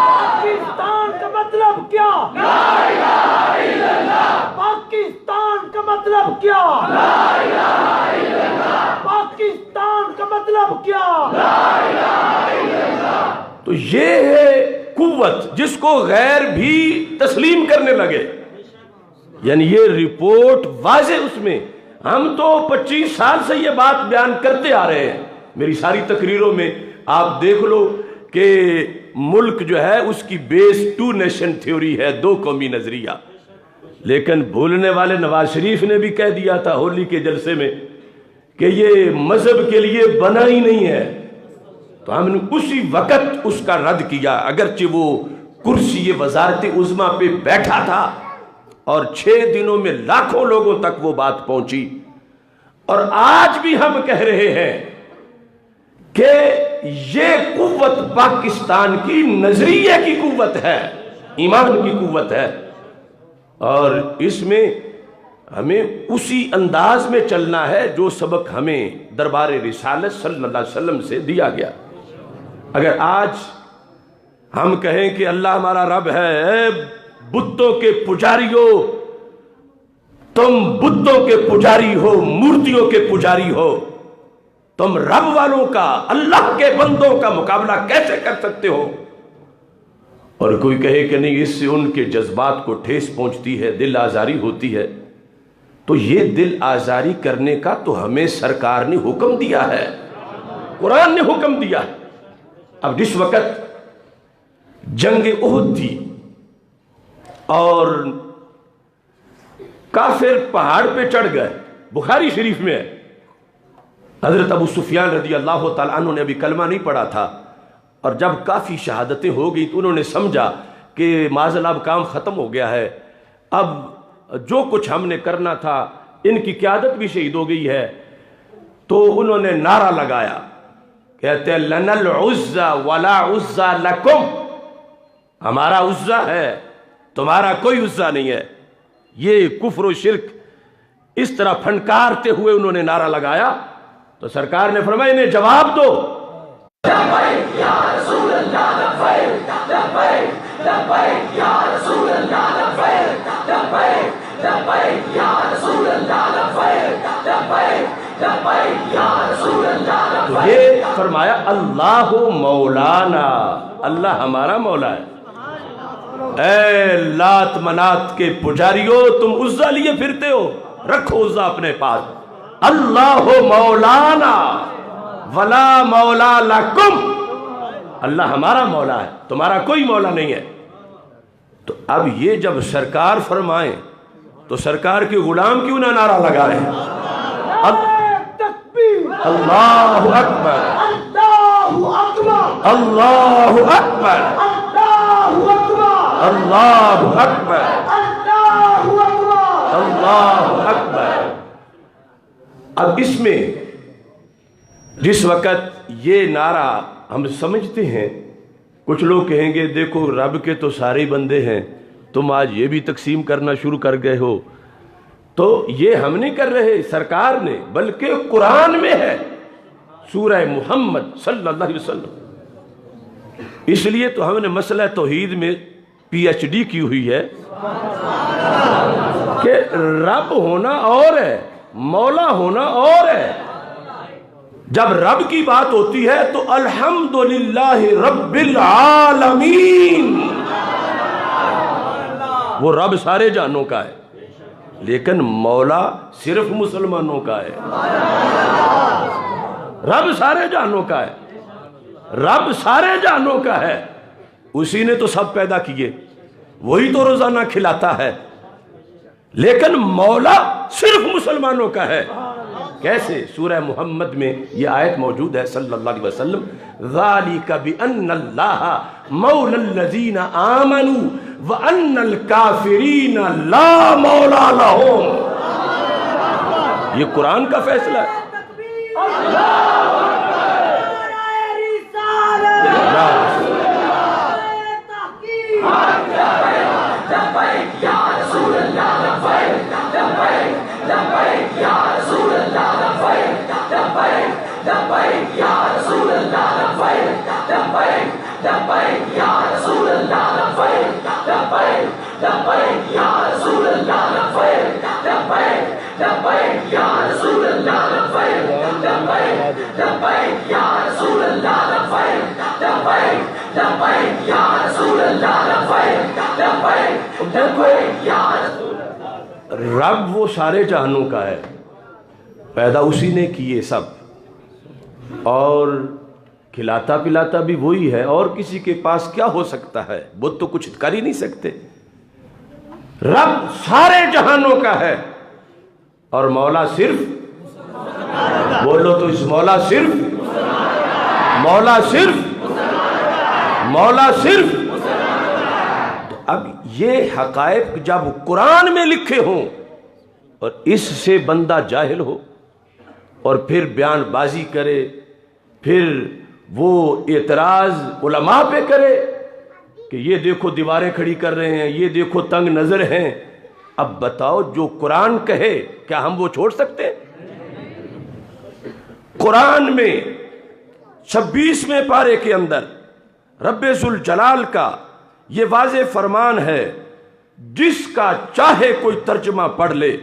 پاکستان کا مطلب کیا؟ لا الہ الا اللہ۔ پاکستان کا مطلب کیا؟ لا الہ الا اللہ۔ پاکستان کا مطلب کیا؟ لا الہ الا اللہ۔ تو یہ ہے قوت جس کو غیر بھی تسلیم کرنے لگے، یعنی یہ رپورٹ واضح، اس میں ہم تو 25 سال سے یہ بات بیان کرتے آ رہے ہیں، میری ساری تقریروں میں آپ دیکھ لو کہ ملک جو ہے اس کی بیس 2 نیشن تھیوری ہے، 2 قومی نظریہ، لیکن بھولنے والے نواز شریف نے بھی کہہ دیا تھا ہولی کے جلسے میں کہ یہ مذہب کے لیے بنا ہی نہیں ہے، تو ہم نے اسی وقت اس کا رد کیا، اگرچہ وہ کرسی وزارت عظمیٰ پہ بیٹھا تھا اور 6 دنوں میں لاکھوں لوگوں تک وہ بات پہنچی۔ اور آج بھی ہم کہہ رہے ہیں کہ یہ قوت پاکستان کی نظریے کی قوت ہے، ایمان کی قوت ہے، اور اس میں ہمیں اسی انداز میں چلنا ہے جو سبق ہمیں دربار رسالت صلی اللہ علیہ وسلم سے دیا گیا۔ اگر آج ہم کہیں کہ اللہ ہمارا رب ہے، اے بتوں کے پجاریوں، تم بتوں کے پجاری ہو، مورتیوں کے پجاری ہو، تم رب والوں کا، اللہ کے بندوں کا مقابلہ کیسے کر سکتے ہو؟ اور کوئی کہے کہ نہیں، اس سے ان کے جذبات کو ٹھیس پہنچتی ہے، دل آزاری ہوتی ہے، تو یہ دل آزاری کرنے کا تو ہمیں سرکار نے حکم دیا ہے، قرآن نے حکم دیا ہے۔ اب جس وقت جنگ احد تھی اور کافر پہاڑ پہ چڑھ گئے، بخاری شریف میں ہے، حضرت ابو سفیان رضی اللہ تعالیٰ عنہ نے ابھی کلمہ نہیں پڑھا تھا، اور جب کافی شہادتیں ہو گئی تو انہوں نے سمجھا کہ معاذاللہ اب کام ختم ہو گیا ہے، اب جو کچھ ہم نے کرنا تھا، ان کی قیادت بھی شہید ہو گئی ہے، تو انہوں نے نعرہ لگایا، کہتے ہیں لَنَا الْعُزَّى وَلَا عُزَّى لَكُمْ، ہمارا عزہ ہے، تمہارا کوئی عزہ نہیں ہے۔ یہ کفر و شرک اس طرح پھنکارتے ہوئے انہوں نے نعرہ لگایا، تو سرکار نے فرمایا انہیں جواب دو۔ لبیک یا رسول اللہ، لبیک لبیک لبیک یا رسول اللہ، لبیک لبیک لبیک یا رسول اللہ، لبیک لبیک لبیک یا رسول اللہ۔ تو یہ فرمایا اللہ مولانا، اللہ ہمارا مولا ہے۔ اے لات منات کے پجاریوں، تم عزہ لیے پھرتے ہو، رکھو عزہ اپنے پاس۔ اللہ مولانا ولا مولا لکم، اللہ ہمارا مولا ہے، تمہارا کوئی مولا نہیں ہے۔ تو اب یہ جب سرکار فرمائیں تو سرکار کے غلام کیوں نہ نعرہ لگائیں؟ اللہ اکبر، اللہ اکبر، اللہ اکبر، اللہ اکبر، اللہ اکبر، اللہ اکبر، اللہ اکبر۔ اب اس میں جس وقت یہ نعرہ ہم سمجھتے ہیں، کچھ لوگ کہیں گے دیکھو رب کے تو سارے بندے ہیں، تم آج یہ بھی تقسیم کرنا شروع کر گئے ہو، تو یہ ہم نہیں کر رہے، سرکار نے، بلکہ قرآن میں ہے، سورہ محمد صلی اللہ علیہ وسلم۔ اس لیے تو ہم نے مسئلہ توحید میں پی ایچ ڈی کی ہوئی ہے کہ رب ہونا اور ہے، مولا ہونا اور ہے۔ جب رب کی بات ہوتی ہے تو الحمدللہ رب العالمین، وہ رب سارے جانوں کا ہے، لیکن مولا صرف مسلمانوں کا ہے۔ رب سارے جانوں کا ہے، رب سارے جانوں کا ہے، اسی نے تو سب پیدا کیے، وہی تو روزانہ کھلاتا ہے، لیکن مولا صرف مسلمانوں کا ہے۔ کیسے؟ سورہ محمد میں یہ آیت موجود ہے صلی اللہ علیہ وسلم، ذَلِكَ بِأَنَّ اللَّهَ مَوْلَى الَّذِينَ آمَنُوا وَأَنَّ الْكَافِرِينَ لَا مَوْلَى لَهُمْ۔ یہ قرآن کا فیصلہ ہے۔ لبیک یا رسول اللہ لبیک لبیک لبیک یا رسول اللہ لبیک لبیک لبیک یا رسول اللہ. رب وہ سارے جہانوں کا ہے، پیدا اسی نے کیے سب، اور کھلاتا پلاتا بھی وہی ہے، اور کسی کے پاس کیا ہو سکتا ہے؟ وہ تو کچھ کر ہی نہیں سکتے. رب سارے جہانوں کا ہے، اور مولا صرف، بولو تو اس مولا صرف، مولا صرف، مولا صرف. اب یہ حقائق جب قرآن میں لکھے ہوں اور اس سے بندہ جاہل ہو اور پھر بیان بازی کرے، پھر وہ اعتراض علماء پہ کرے کہ یہ دیکھو دیواریں کھڑی کر رہے ہیں، یہ دیکھو تنگ نظر ہیں. اب بتاؤ جو قرآن کہے کیا ہم وہ چھوڑ سکتے ہیں؟ قرآن میں 26ویں پارے کے اندر رب ذوالجلال کا یہ واضح فرمان ہے، جس کا چاہے کوئی ترجمہ پڑھ لے.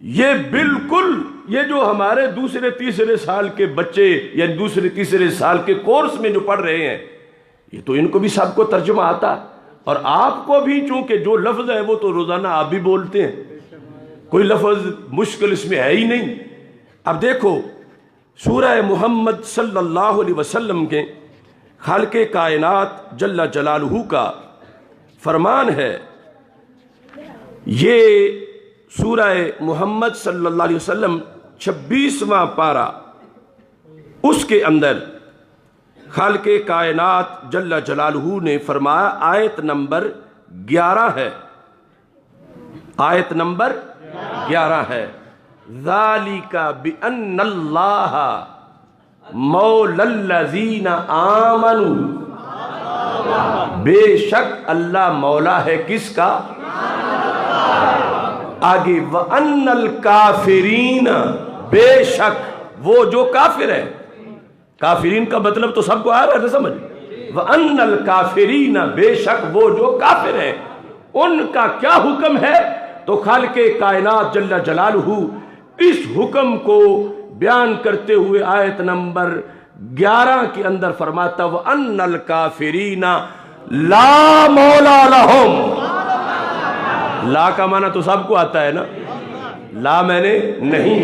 یہ بالکل یہ جو ہمارے دوسرے تیسرے سال کے بچے یا دوسرے تیسرے سال کے کورس میں جو پڑھ رہے ہیں، یہ تو ان کو بھی سب کو ترجمہ آتا، اور آپ کو بھی، چونکہ جو لفظ ہے وہ تو روزانہ آپ بھی بولتے ہیں، کوئی لفظ مشکل اس میں ہے ہی نہیں. اب دیکھو سورہ محمد صلی اللہ علیہ وسلم کے خالق کائنات جل جلالہ کا فرمان ہے. یہ سورہ محمد صلی اللہ علیہ وسلم 26واں پارہ، اس کے اندر خالق کائنات جل جلالہ نے فرمایا، آیت نمبر 11 ہے، آیت نمبر 11 ہے، ذالک بأن اللہ مولی الذین آمنوا، بے شک اللہ مولا ہے کس کا؟ آگے وَأَنَّ الْكَافِرِينَ، بے شک وہ جو کافر ہے، کافرین کا مطلب تو سب کو آ رہا ہے نا سمجھ، وَأَنَّ الْكَافِرِينَ، بے شک وہ جو کافر ہیں ان کا کیا حکم ہے؟ تو خالق کائنات جل جلالہ اس حکم کو بیان کرتے ہوئے آیت نمبر 11 کے اندر فرماتا وَأَنَّ الْكَافِرِينَ لَا مَوْلَى لَهُمْ. لا کا معنی تو سب کو آتا ہے نا، لا میں نے نہیں،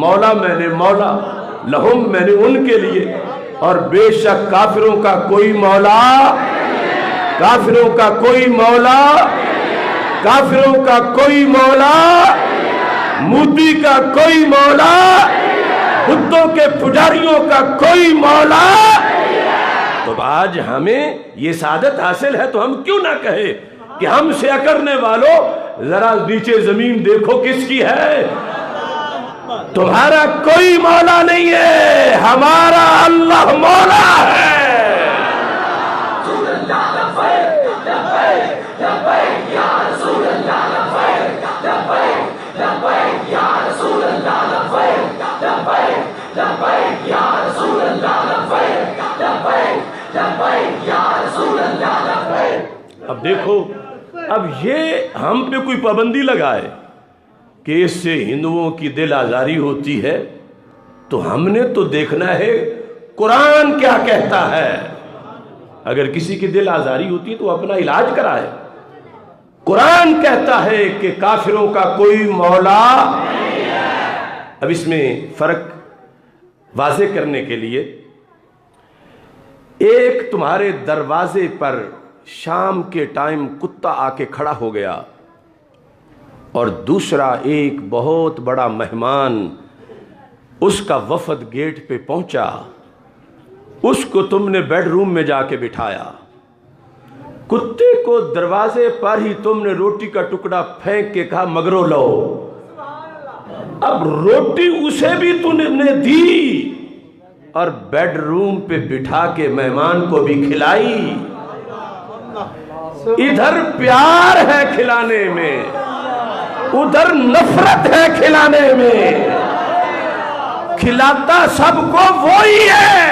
مولا میں نے مولا، لہم میں نے ان کے لیے، اور بے شک کافروں کا کوئی مولا، کافروں کا کوئی مولا، کافروں کا کوئی مولا، موتی کا کوئی مولا، بتوں کے پجاریوں کا کوئی مولا. تو آج ہمیں یہ سعادت حاصل ہے تو ہم کیوں نہ کہے کہ ہم سے اکرنے والوں ذرا نیچے زمین دیکھو کس کی ہے؟ تمہارا کوئی مولا نہیں ہے، ہمارا اللہ مولا ہے. اب دیکھو، اب یہ ہم پہ کوئی پابندی لگائے کہ اس سے ہندوؤں کی دل آزاری ہوتی ہے، تو ہم نے تو دیکھنا ہے قرآن کیا کہتا ہے. اگر کسی کی دل آزاری ہوتی ہے تو اپنا علاج کرائے. قرآن کہتا ہے کہ کافروں کا کوئی مولا. اب اس میں فرق واضح کرنے کے لیے، ایک تمہارے دروازے پر شام کے ٹائم کتا آ کے کھڑا ہو گیا، اور دوسرا ایک بہت بڑا مہمان، اس کا وفد گیٹ پہ پہنچا، اس کو تم نے بیڈ روم میں جا کے بٹھایا، کتے کو دروازے پر ہی تم نے روٹی کا ٹکڑا پھینک کے کہا مگرو لو. اب روٹی اسے بھی تم نے دی اور بیڈ روم پہ بٹھا کے مہمان کو بھی کھلائی. ادھر پیار ہے کھلانے میں، ادھر نفرت ہے کھلانے میں. کھلاتا سب کو وہی ہے،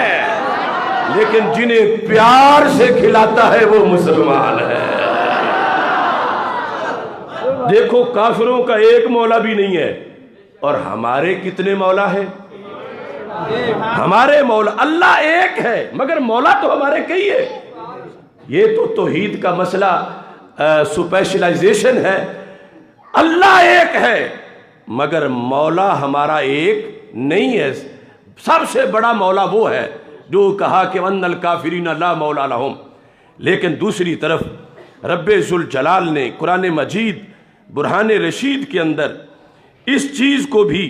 لیکن جنہیں پیار سے کھلاتا ہے وہ مسلمان ہے. دیکھو کافروں کا ایک مولا بھی نہیں ہے، اور ہمارے کتنے مولا ہیں؟ ہمارے مولا اللہ ایک ہے مگر مولا تو ہمارے کئی ہے. یہ تو توحید کا مسئلہ سپیشلائزیشن ہے. اللہ ایک ہے مگر مولا ہمارا ایک نہیں ہے. سب سے بڑا مولا وہ ہے جو کہا کہ وَأَنَّ الْكَافِرِينَ لَا مَوْلَى لَهُمْ. لیکن دوسری طرف رب ذوالجلال نے قرآن مجید برہان رشید کے اندر اس چیز کو بھی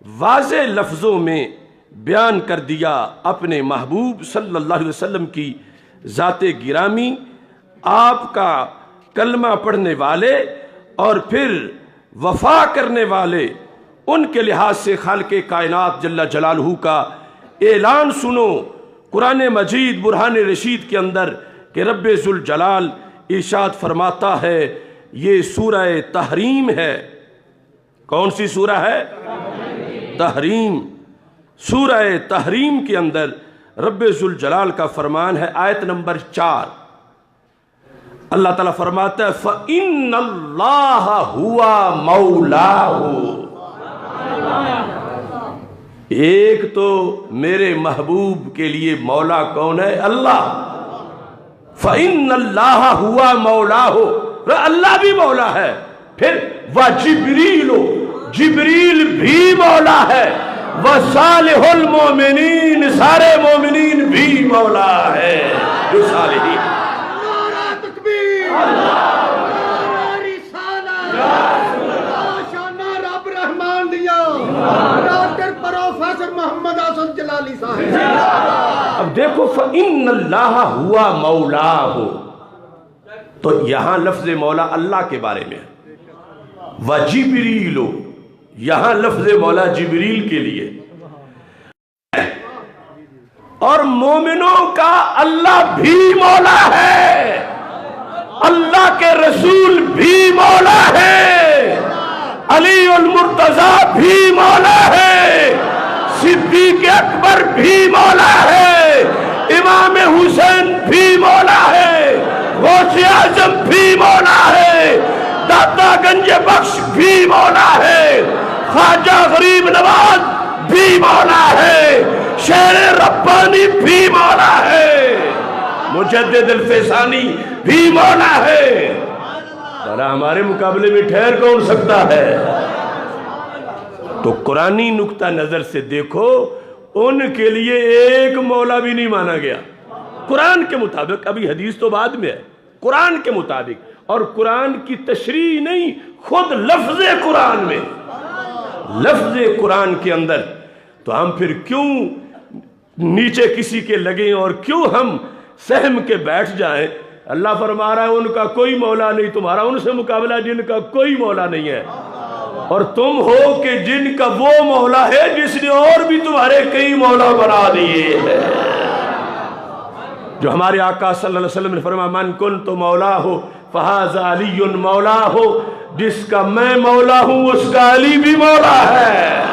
واضح لفظوں میں بیان کر دیا. اپنے محبوب صلی اللہ علیہ وسلم کی ذات گرامی، آپ کا کلمہ پڑھنے والے اور پھر وفا کرنے والے، ان کے لحاظ سے خالق کائنات جل جلالہ کا اعلان سنو قرآن مجید برہان رشید کے اندر کہ رب ذوالجلال ارشاد فرماتا ہے. یہ سورہ تحریم ہے. کون سی سورہ ہے؟ تحریم. سورہ تحریم کے اندر رب ذوالجلال کا فرمان ہے، آیت نمبر 4. اللہ تعالیٰ فرماتا ہے فَإِنَّ اللَّهَ هُوَ مَوْلَاهُ. ایک تو میرے محبوب کے لیے مولا کون ہے؟ اللہ. فَإِنَّ اللَّهَ هُوَ مَوْلَاهُ. اللہ بھی مولا ہے. پھر وَجِبْرِيلُ، جبریل بھی مولا ہے. وَصَالِحُ الْمُؤْمِنِينَ، سارے مومنین بھی مولا ہے. جو صالحین پروفیسر محمد حسن جلالی صاحب. اب دیکھو فَإِنَّ اللَّهَ هُوَ مَوْلَاهُ، تو یہاں لفظ مولا اللہ کے بارے میں. وَجِبْرِيلُ، یہاں لفظ مولا جبریل کے لیے. اور مومنوں کا اللہ بھی مولا ہے، اللہ کے رسول بھی مولا ہے، علی المرتضیٰ بھی مولا ہے، صدیق اکبر بھی مولا ہے، امام حسین بھی مولا ہے، غوث اعظم بھی مولا ہے، داتا گنج بخش بھی مولا ہے، خواجہ غریب نواز بھی مولا ہے، شیر ربانی بھی مولا ہے، مجدد الفیضانی بھی مولا ہے. ذرا ہمارے مقابلے میں ٹھہر کون سکتا ہے؟ تو قرآنی نقطہ نظر سے دیکھو، ان کے لیے ایک مولا بھی نہیں مانا گیا قرآن کے مطابق. ابھی حدیث تو بعد میں ہے. قرآن کے مطابق، اور قرآن کی تشریح نہیں، خود لفظ قرآن میں، لفظ قرآن کے اندر. تو ہم پھر کیوں نیچے کسی کے لگیں اور کیوں ہم سہم کے بیٹھ جائیں؟ اللہ فرما رہا ہے ان کا کوئی مولا نہیں، تمہارا ان سے مقابلہ جن کا کوئی مولا نہیں ہے. اور تم ہو کہ جن کا وہ مولا ہے جس نے اور بھی تمہارے کئی مولا بنا دیے ہیں. جو ہمارے آقا صلی اللہ علیہ وسلم نے فرمایا من کنت مولا ہو فہذا علی مولا ہو، جس کا میں مولا ہوں اس کا علی بھی مولا ہے.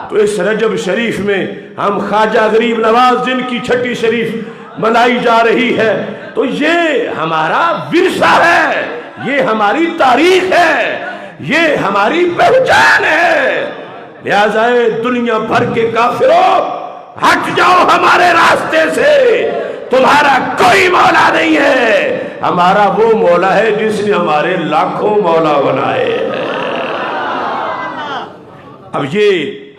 تو اس رجب شریف میں ہم خواجہ غریب نواز جن کی چھٹی شریف منائی جا رہی ہے، تو یہ ہمارا ورثہ ہے، یہ ہماری تاریخ ہے، یہ ہماری پہچان ہے. لہذا دنیا بھر کے کافروں، ہٹ جاؤ ہمارے راستے سے، تمہارا کوئی مولا نہیں ہے، ہمارا وہ مولا ہے جس نے ہمارے لاکھوں مولا بنائے ہیں. اب یہ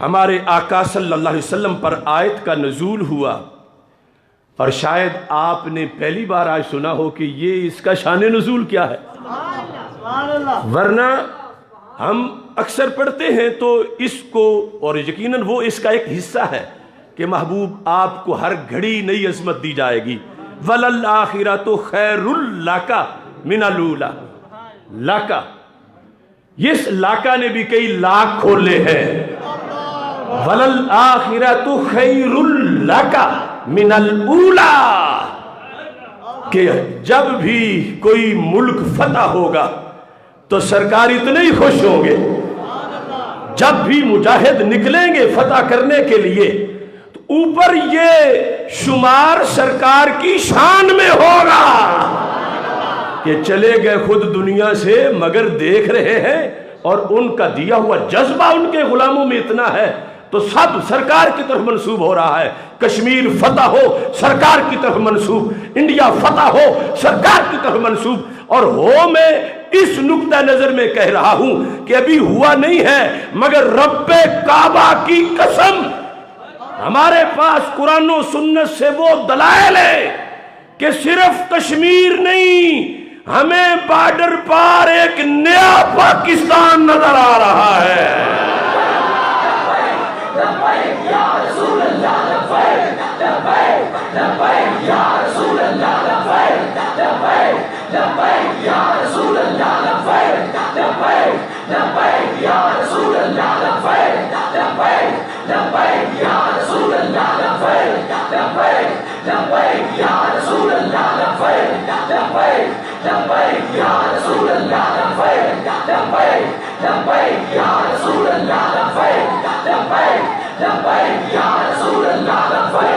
ہمارے آقا صلی اللہ علیہ وسلم پر آیت کا نزول ہوا، اور شاید آپ نے پہلی بار آج سنا ہو کہ یہ اس کا شان نزول کیا ہے. ورنہ ہم اکثر پڑھتے ہیں تو اس کو، اور یقیناً وہ اس کا ایک حصہ ہے کہ محبوب آپ کو ہر گھڑی نئی عظمت دی جائے گی. وَلَلْآخِرَةُ خَيْرٌ لَكَ مِنَ الْأُولَىٰ. لاکا، اس لاکا نے بھی کئی لاکھ کھولے ہیں. وَلَلْآخِرَةُ خَيْرٌ لَكَ من الاولا، کہ جب بھی کوئی ملک فتح ہوگا تو سرکار اتنے ہی خوش ہوں گے. جب بھی مجاہد نکلیں گے فتح کرنے کے لیے تو اوپر یہ شمار سرکار کی شان میں ہوگا کہ چلے گئے خود دنیا سے مگر دیکھ رہے ہیں، اور ان کا دیا ہوا جذبہ ان کے غلاموں میں اتنا ہے تو سب سرکار کی طرف منسوب ہو رہا ہے. کشمیر فتح ہو سرکار کی طرف منسوب، انڈیا فتح ہو سرکار کی طرف منسوب. اور ہو میں اس نقطہ نظر میں کہہ رہا ہوں کہ ابھی ہوا نہیں ہے، مگر رب کعبہ کی قسم ہمارے پاس قرآن و سنت سے وہ دلائل ہے کہ صرف کشمیر نہیں، ہمیں بارڈر پار ایک نیا پاکستان نظر آ رہا ہے.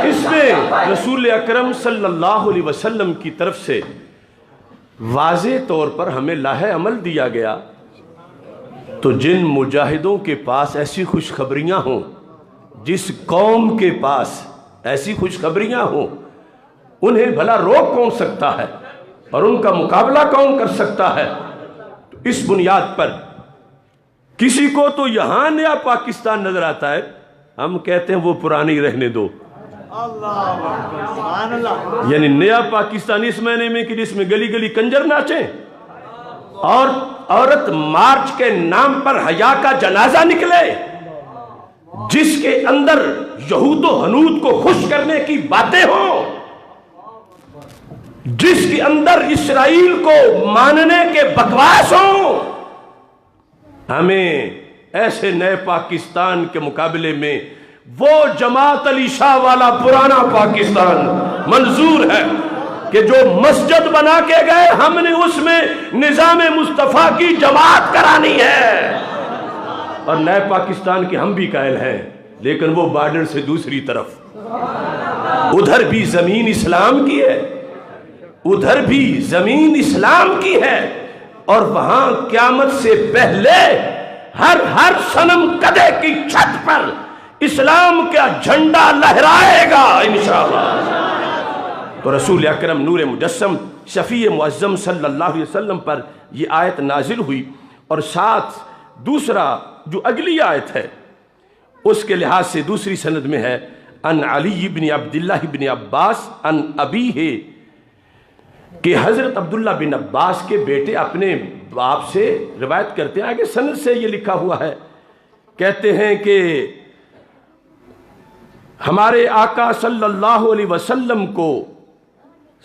اس میں رسول اکرم صلی اللہ علیہ وسلم کی طرف سے واضح طور پر ہمیں لاہ عمل دیا گیا. تو جن مجاہدوں کے پاس ایسی خوشخبریاں ہوں، جس قوم کے پاس ایسی خوشخبریاں ہوں، انہیں بھلا روک کون سکتا ہے اور ان کا مقابلہ کون کر سکتا ہے؟ تو اس بنیاد پر کسی کو تو یہاں نیا پاکستان نظر آتا ہے، ہم کہتے ہیں وہ پرانی رہنے دو. یعنی نیا پاکستان اس معنی میں کہ جس میں گلی گلی کنجر ناچیں اور عورت مارچ کے نام پر حیا کا جنازہ نکلے، جس کے اندر یہود و حنود کو خوش کرنے کی باتیں ہوں، جس کے اندر اسرائیل کو ماننے کے بکواس ہوں. ہمیں ایسے نئے پاکستان کے مقابلے میں وہ جماعت علی شاہ والا پرانا پاکستان منظور ہے کہ جو مسجد بنا کے گئے، ہم نے اس میں نظام مصطفیٰ کی جماعت کرانی ہے. اور نئے پاکستان کے ہم بھی قائل ہیں، لیکن وہ بارڈر سے دوسری طرف، ادھر بھی زمین اسلام کی ہے، ادھر بھی زمین اسلام کی ہے، اور وہاں قیامت سے پہلے ہر صنم قدے کی چھت پر اسلام کا جھنڈا لہرائے گا انشاءاللہ. تو رسول اکرم نور مجسم شفیع معظم صلی اللہ علیہ وسلم پر یہ آیت نازل ہوئی، اور ساتھ دوسرا جو اگلی آیت ہے اس کے لحاظ سے دوسری سند میں ہے ان علی بن عبداللہ بن عباس ان ابیہ، کہ حضرت عبداللہ بن عباس کے بیٹے اپنے باپ سے روایت کرتے ہیں. آگے سند سے یہ لکھا ہوا ہے، کہتے ہیں کہ ہمارے آقا صلی اللہ علیہ وسلم کو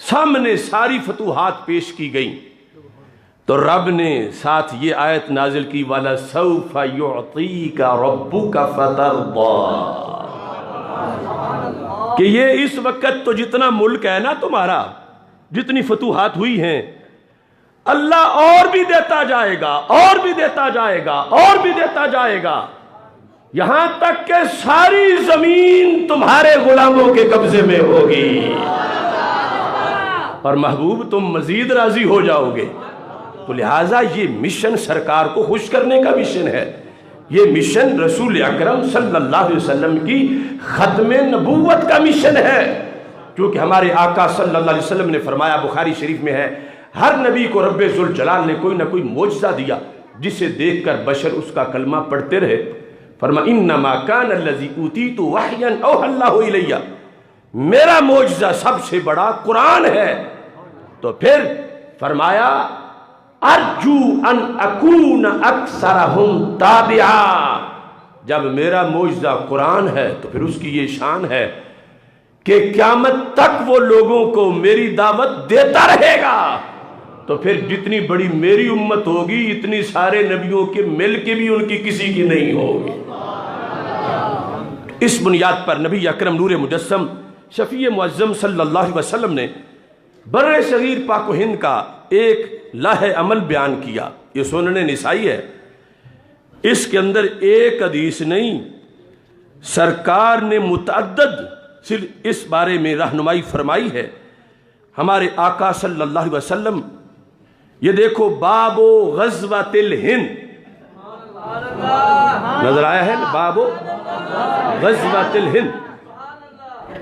سامنے ساری فتوحات پیش کی گئیں، تو رب نے ساتھ یہ آیت نازل کی وَلَسَوْفَ يُعْطِيكَ رَبُّكَ فَتَرْضَىٰ، کہ یہ اس وقت تو جتنا ملک ہے نا تمہارا، جتنی فتوحات ہوئی ہیں، اللہ اور بھی دیتا جائے گا، اور بھی دیتا جائے گا، اور بھی دیتا جائے گا، یہاں تک کہ ساری زمین تمہارے غلاموں کے قبضے میں ہوگی، اور محبوب تم مزید راضی ہو جاؤ گے. تو لہٰذا یہ مشن سرکار کو خوش کرنے کا مشن ہے، یہ مشن رسول اکرم صلی اللہ علیہ وسلم کی ختم نبوت کا مشن ہے. کیونکہ ہمارے آقا صلی اللہ علیہ وسلم نے فرمایا، بخاری شریف میں ہے، ہر نبی کو رب ذوالجلال نے کوئی نہ کوئی معجزہ دیا جسے دیکھ کر بشر اس کا کلمہ پڑھتے رہے. فرما انما کان الذی اوتیت وحیا اوحی اللہ الی، میرا معجزہ سب سے بڑا قرآن ہے. تو پھر فرمایا ارجو ان اکون اکثرہم تابعا، جب میرا معجزہ قرآن ہے تو پھر اس کی یہ شان ہے کہ قیامت تک وہ لوگوں کو میری دعوت دیتا رہے گا. تو پھر جتنی بڑی میری امت ہوگی اتنی سارے نبیوں کے مل کے بھی ان کی کسی کی نہیں ہوگی. اس بنیاد پر نبی اکرم نور مجسم شفیع معظم صلی اللہ علیہ وسلم نے بر صغیر پاک و ہند کا ایک لاہ عمل بیان کیا. یہ سنن نسائی ہے، اس کے اندر ایک حدیث نہیں، سرکار نے متعدد صرف اس بارے میں رہنمائی فرمائی ہے. ہمارے آقا صلی اللہ علیہ وسلم، یہ دیکھو باب غزوۃ الہند نظر آیا ہے، باب غزوۃ الہند.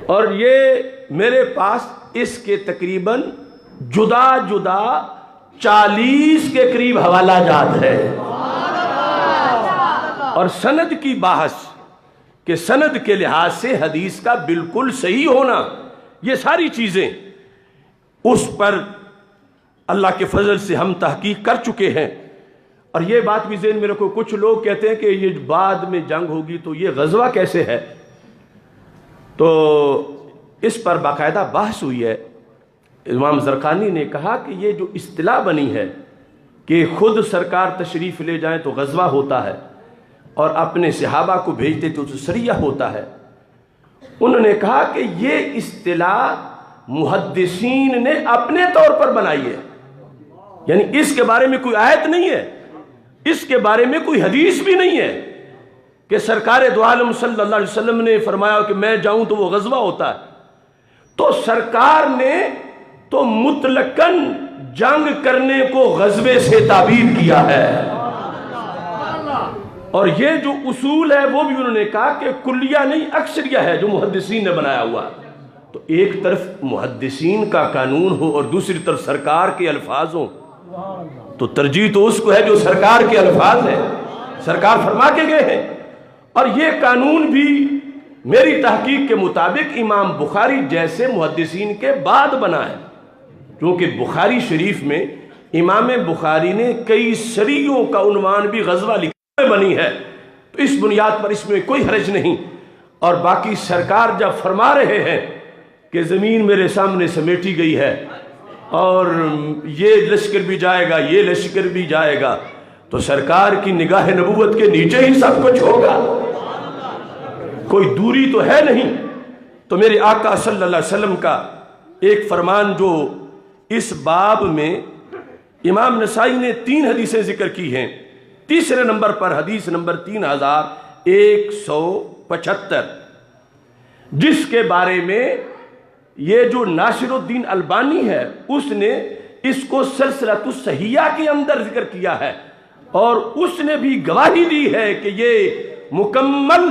اور یہ میرے پاس اس کے تقریباً جدا جدا 40 کے قریب حوالہ جات ہے. اور سند کی بحث کہ سند کے لحاظ سے حدیث کا بالکل صحیح ہونا، یہ ساری چیزیں اس پر اللہ کے فضل سے ہم تحقیق کر چکے ہیں. اور یہ بات بھی ذہن میں رکھو، کچھ لوگ کہتے ہیں کہ یہ بعد میں جنگ ہوگی تو یہ غزوہ کیسے ہے؟ تو اس پر باقاعدہ بحث ہوئی ہے. امام زرقانی نے کہا کہ یہ جو اصطلاح بنی ہے کہ خود سرکار تشریف لے جائیں تو غزوہ ہوتا ہے اور اپنے صحابہ کو بھیجتے تو سریہ ہوتا ہے، انہوں نے کہا کہ یہ اصطلاح محدثین نے اپنے طور پر بنائی ہے. یعنی اس کے بارے میں کوئی آیت نہیں ہے، اس کے بارے میں کوئی حدیث بھی نہیں ہے کہ سرکار دو عالم صلی اللہ علیہ وسلم نے فرمایا کہ میں جاؤں تو وہ غزوہ ہوتا ہے. تو سرکار نے تو مطلقاً جنگ کرنے کو غزوے سے تعبیر کیا ہے. اور یہ جو اصول ہے وہ بھی انہوں نے کہا کہ کلیہ نہیں اکثریہ ہے جو محدثین نے بنایا ہوا. تو ایک طرف محدثین کا قانون ہو اور دوسری طرف سرکار کے الفاظ ہوں تو ترجیح تو اس کو ہے جو سرکار کے الفاظ ہیں، سرکار فرما کے گئے ہیں. اور یہ قانون بھی میری تحقیق کے مطابق امام بخاری جیسے محدثین کے بعد بنا ہے، کیونکہ بخاری شریف میں امام بخاری نے کئی سریوں کا عنوان بھی غزوہ لکھنے بنی ہے. تو اس بنیاد پر اس میں کوئی حرج نہیں. اور باقی سرکار جب فرما رہے ہیں کہ زمین میرے سامنے سمیٹی گئی ہے اور یہ لشکر بھی جائے گا یہ لشکر بھی جائے گا، تو سرکار کی نگاہ نبوت کے نیچے ہی سب کچھ ہوگا، کوئی دوری تو ہے نہیں. تو میرے آقا صلی اللہ علیہ وسلم کا ایک فرمان جو اس باب میں امام نسائی نے 3 حدیثیں ذکر کی ہیں. تیسرے نمبر پر حدیث نمبر 3175، جس کے بارے میں یہ جو ناصر الدین البانی ہے اس نے اس کو سلسلۃ الصحیحہ کے اندر ذکر کیا ہے، اور اس نے بھی گواہی دی ہے کہ یہ مکمل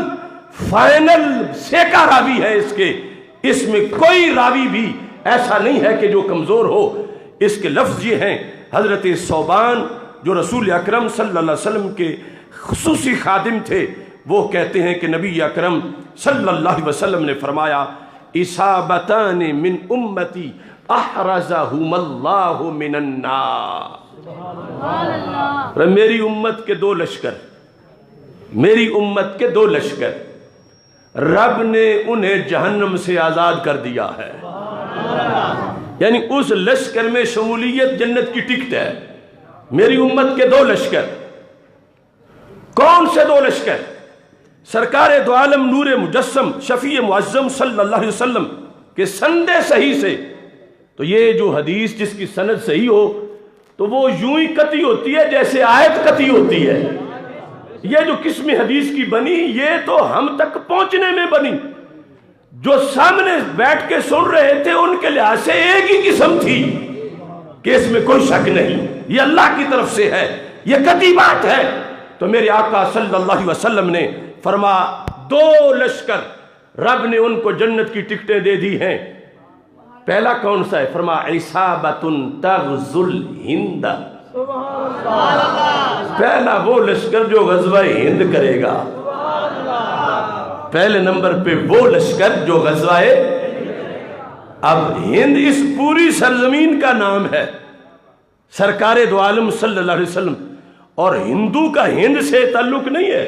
فائنل سیکا راوی ہے. اس میں کوئی راوی بھی ایسا نہیں ہے کہ جو کمزور ہو. اس کے لفظ یہ ہیں، حضرت ثوبان جو رسول اکرم صلی اللہ علیہ وسلم کے خصوصی خادم تھے، وہ کہتے ہیں کہ نبی اکرم صلی اللہ علیہ وسلم نے فرمایا اصابتان من امتی احرزہم اللہ من النار. میری امت کے 2 لشکر، میری امت کے 2 لشکر رب نے انہیں جہنم سے آزاد کر دیا ہے. یعنی اس لشکر میں شمولیت جنت کی ٹکٹ ہے. میری امت کے 2 لشکر. کون سے 2 لشکر؟ سرکار دو عالم نور مجسم شفیع معظم صلی اللہ علیہ وسلم کے سند صحیح سے. تو یہ جو حدیث جس کی سند صحیح ہو تو وہ یوں ہی قطعی ہوتی ہے جیسے آیت قطعی ہوتی ہے. یہ جو قسم حدیث کی بنی یہ تو ہم تک پہنچنے میں بنی. جو سامنے بیٹھ کے سن رہے تھے ان کے لحاظ سے ایک ہی قسم تھی کہ اس میں کوئی شک نہیں، یہ اللہ کی طرف سے ہے، یہ قطعی بات ہے. تو میرے آقا صلی اللہ علیہ وسلم نے فرما 2 لشکر رب نے ان کو جنت کی ٹکٹیں دے دی ہیں. پہلا کون سا ہے؟ فرما عصابۃ تغزو الہند. پہلا وہ لشکر جو غزوہ ہند کرے گا. پہلے نمبر پہ وہ لشکر جو غزوہ. اب ہند اس پوری سرزمین کا نام ہے، سرکار دو عالم صلی اللہ علیہ وسلم. اور ہندو کا ہند سے تعلق نہیں ہے.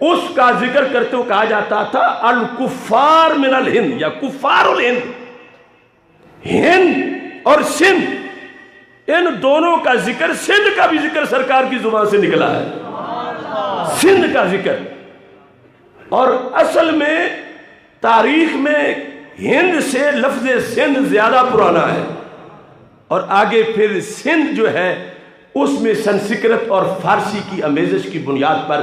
اس کا ذکر کرتے ہوئے کہا جاتا تھا الکفار من الہند یا کفار الہند. ہند اور سندھ ان دونوں کا ذکر، سندھ کا بھی ذکر سرکار کی زبان سے نکلا ہے، سندھ کا ذکر. اور اصل میں تاریخ میں ہند سے لفظ سندھ زیادہ پرانا ہے. اور آگے پھر سندھ جو ہے اس میں سنسکرت اور فارسی کی آمیزش کی بنیاد پر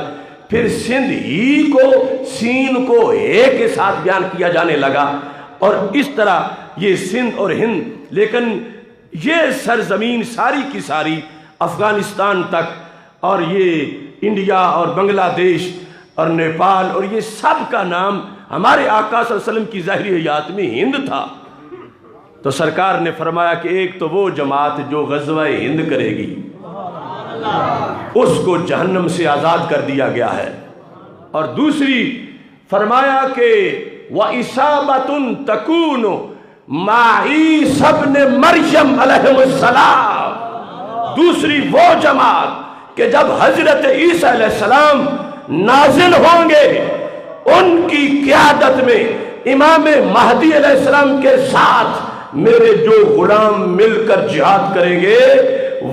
پھر سندھ ہی کو سین کو اے کے ساتھ بیان کیا جانے لگا. اور اس طرح یہ سندھ اور ہند، لیکن یہ سرزمین ساری کی ساری افغانستان تک اور یہ انڈیا اور بنگلہ دیش اور نیپال، اور یہ سب کا نام ہمارے آقا صلی اللہ علیہ وسلم کی ظاہری حیات میں ہند تھا۔ تو سرکار نے فرمایا کہ ایک تو وہ جماعت جو غزوہ ہند کرے گی اس کو جہنم سے آزاد کر دیا گیا ہے، اور دوسری فرمایا کہ وَإِصَابَةٌ تَكُونُ مَعَ عِيسَى ابْنِ مَرْيَمَ علیہ السلام، دوسری وہ جماعت کہ جب حضرت عیسیٰ علیہ السلام نازل ہوں گے ان کی قیادت میں امام مہدی علیہ السلام کے ساتھ میرے جو غلام مل کر جہاد کریں گے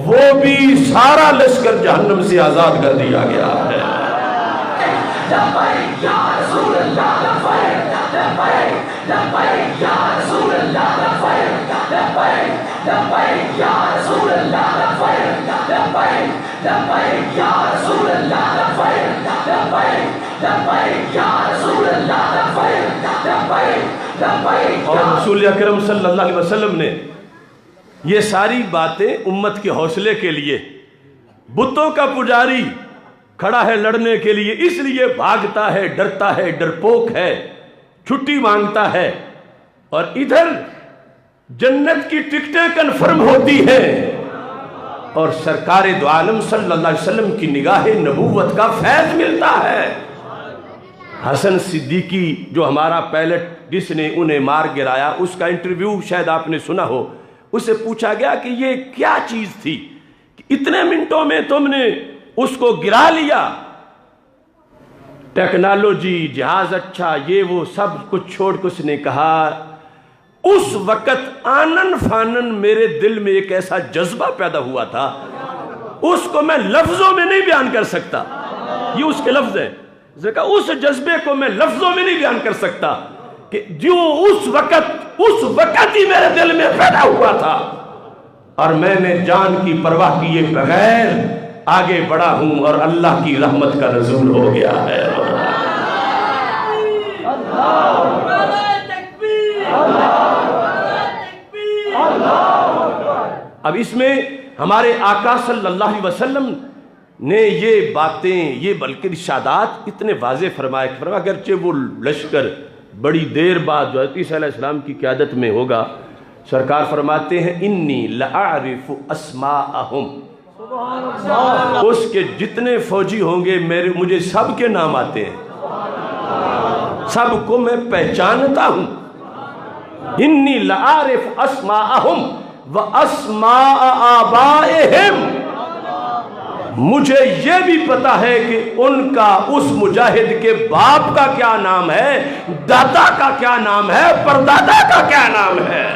وہ بھی سارا لشکر جہنم سے آزاد کر دیا گیا ہے۔ لبیک یا رسول اللہ، لبیک لبیک لبیک یا رسول اللہ، لبیک لبیک لبیک یا رسول اللہ، لبیک لبیک لبیک یا رسول اللہ، لبیک لبیک لبیک یا رسول اللہ، لبیک لبیک لبیک۔ اور رسول اکرم صلی اللہ علیہ وسلم نے یہ ساری باتیں امت کے حوصلے کے لیے، بتوں کا پجاری کھڑا ہے لڑنے کے لیے، اس لیے بھاگتا ہے، ڈرتا ہے، ڈرپوک ہے، چھٹی مانگتا ہے، اور ادھر جنت کی ٹکٹیں کنفرم ہوتی ہیں اور سرکار دو عالم صلی اللہ علیہ وسلم کی نگاہ نبوت کا فیض ملتا ہے۔ حسن صدیقی جو ہمارا پائلٹ جس نے انہیں مار گرایا، اس کا انٹرویو شاید آپ نے سنا ہو، اسے پوچھا گیا کہ یہ کیا چیز تھی کہ اتنے منٹوں میں تم نے اس کو گرا لیا؟ ٹیکنالوجی، جہاز اچھا، یہ وہ سب کچھ چھوڑ کے اس نے کہا اس وقت آنن فانن میرے دل میں ایک ایسا جذبہ پیدا ہوا تھا، اس کو میں لفظوں میں نہیں بیان کر سکتا، یہ اس کے لفظ ہے، اس جذبے کو میں لفظوں میں نہیں بیان کر سکتا کہ جو اس وقت ہی میرے دل میں پیدا ہوا تھا، اور میں نے جان کی پرواہ کیے بغیر آگے بڑھا ہوں اور اللہ کی رحمت کا نزول ہو گیا ہے۔ اب اس میں ہمارے آقا صلی اللہ علیہ وسلم نے یہ باتیں، یہ بلکہ ارشادات اتنے واضح فرمائے، اگرچہ وہ لشکر بڑی دیر بعد جو حضرت عیسیٰ علیہ السلام کی قیادت میں ہوگا، سرکار فرماتے ہیں انی لأعرف اسماءہم، اس کے جتنے فوجی ہوں گے مجھے سب کے نام آتے ہیں، سب کو میں پہچانتا ہوں۔ انی لأعرف اسماءہم واسماء آبائہم، مجھے یہ بھی پتا ہے کہ ان کا اس مجاہد کے باپ کا کیا نام ہے، دادا کا کیا نام ہے، پردادا کا کیا نام ہے،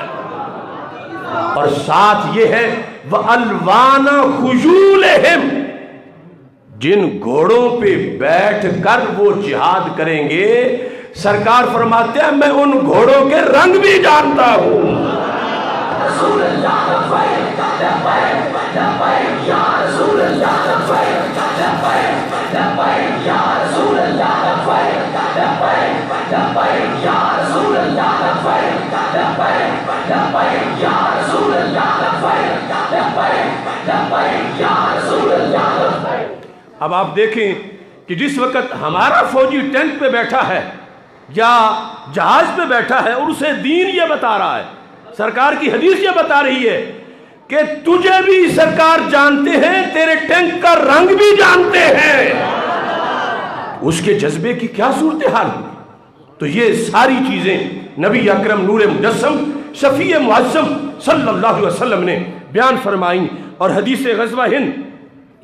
اور ساتھ یہ ہے وَأَلْوَانَ خُجُولِهِمْ، جن گھوڑوں پہ بیٹھ کر وہ جہاد کریں گے، سرکار فرماتے ہیں میں ان گھوڑوں کے رنگ بھی جانتا ہوں۔ رسول اللہ لبیک لبیک لبیک یا رسول اللہ، لبیک لبیک لبیک یا رسول اللہ، لبیک لبیک لبیک یا رسول اللہ، لبیک لبیک لبیک یا رسول اللہ، لبیک لبیک لبیک یا رسول اللہ۔ اب آپ دیکھیں کہ جس وقت ہمارا فوجی ٹینک پہ بیٹھا ہے یا جہاز پہ بیٹھا ہے اور اسے دین یہ بتا رہا ہے، سرکار کی حدیث یہ بتا رہی ہے کہ تجھے بھی سرکار جانتے ہیں، تیرے ٹینک کا رنگ بھی جانتے ہیں، اس کے جذبے کی کیا صورتحال ہوئی؟ تو یہ ساری چیزیں نبی اکرم نور مجسم شفیع معظم صلی اللہ علیہ وسلم نے بیان فرمائیں۔ اور حدیث غزوہ ہند،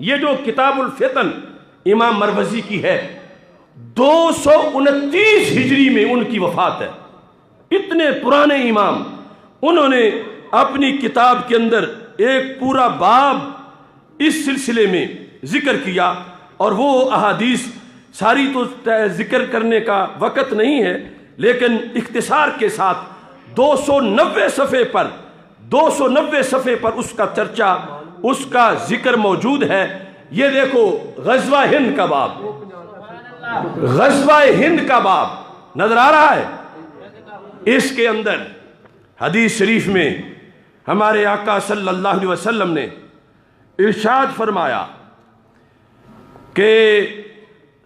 یہ جو کتاب الفتن امام مروزی کی ہے، 229 ہجری میں ان کی وفات ہے، اتنے پرانے امام، انہوں نے اپنی کتاب کے اندر ایک پورا باب اس سلسلے میں ذکر کیا، اور وہ احادیث ساری تو ذکر کرنے کا وقت نہیں ہے، لیکن اختصار کے ساتھ 290 صفحے پر اس کا چرچا، اس کا ذکر موجود ہے۔ یہ دیکھو غزوہ ہند کا باب، غزوہ ہند کا باب نظر آ رہا ہے، اس کے اندر حدیث شریف میں ہمارے آقا صلی اللہ علیہ وسلم نے ارشاد فرمایا کہ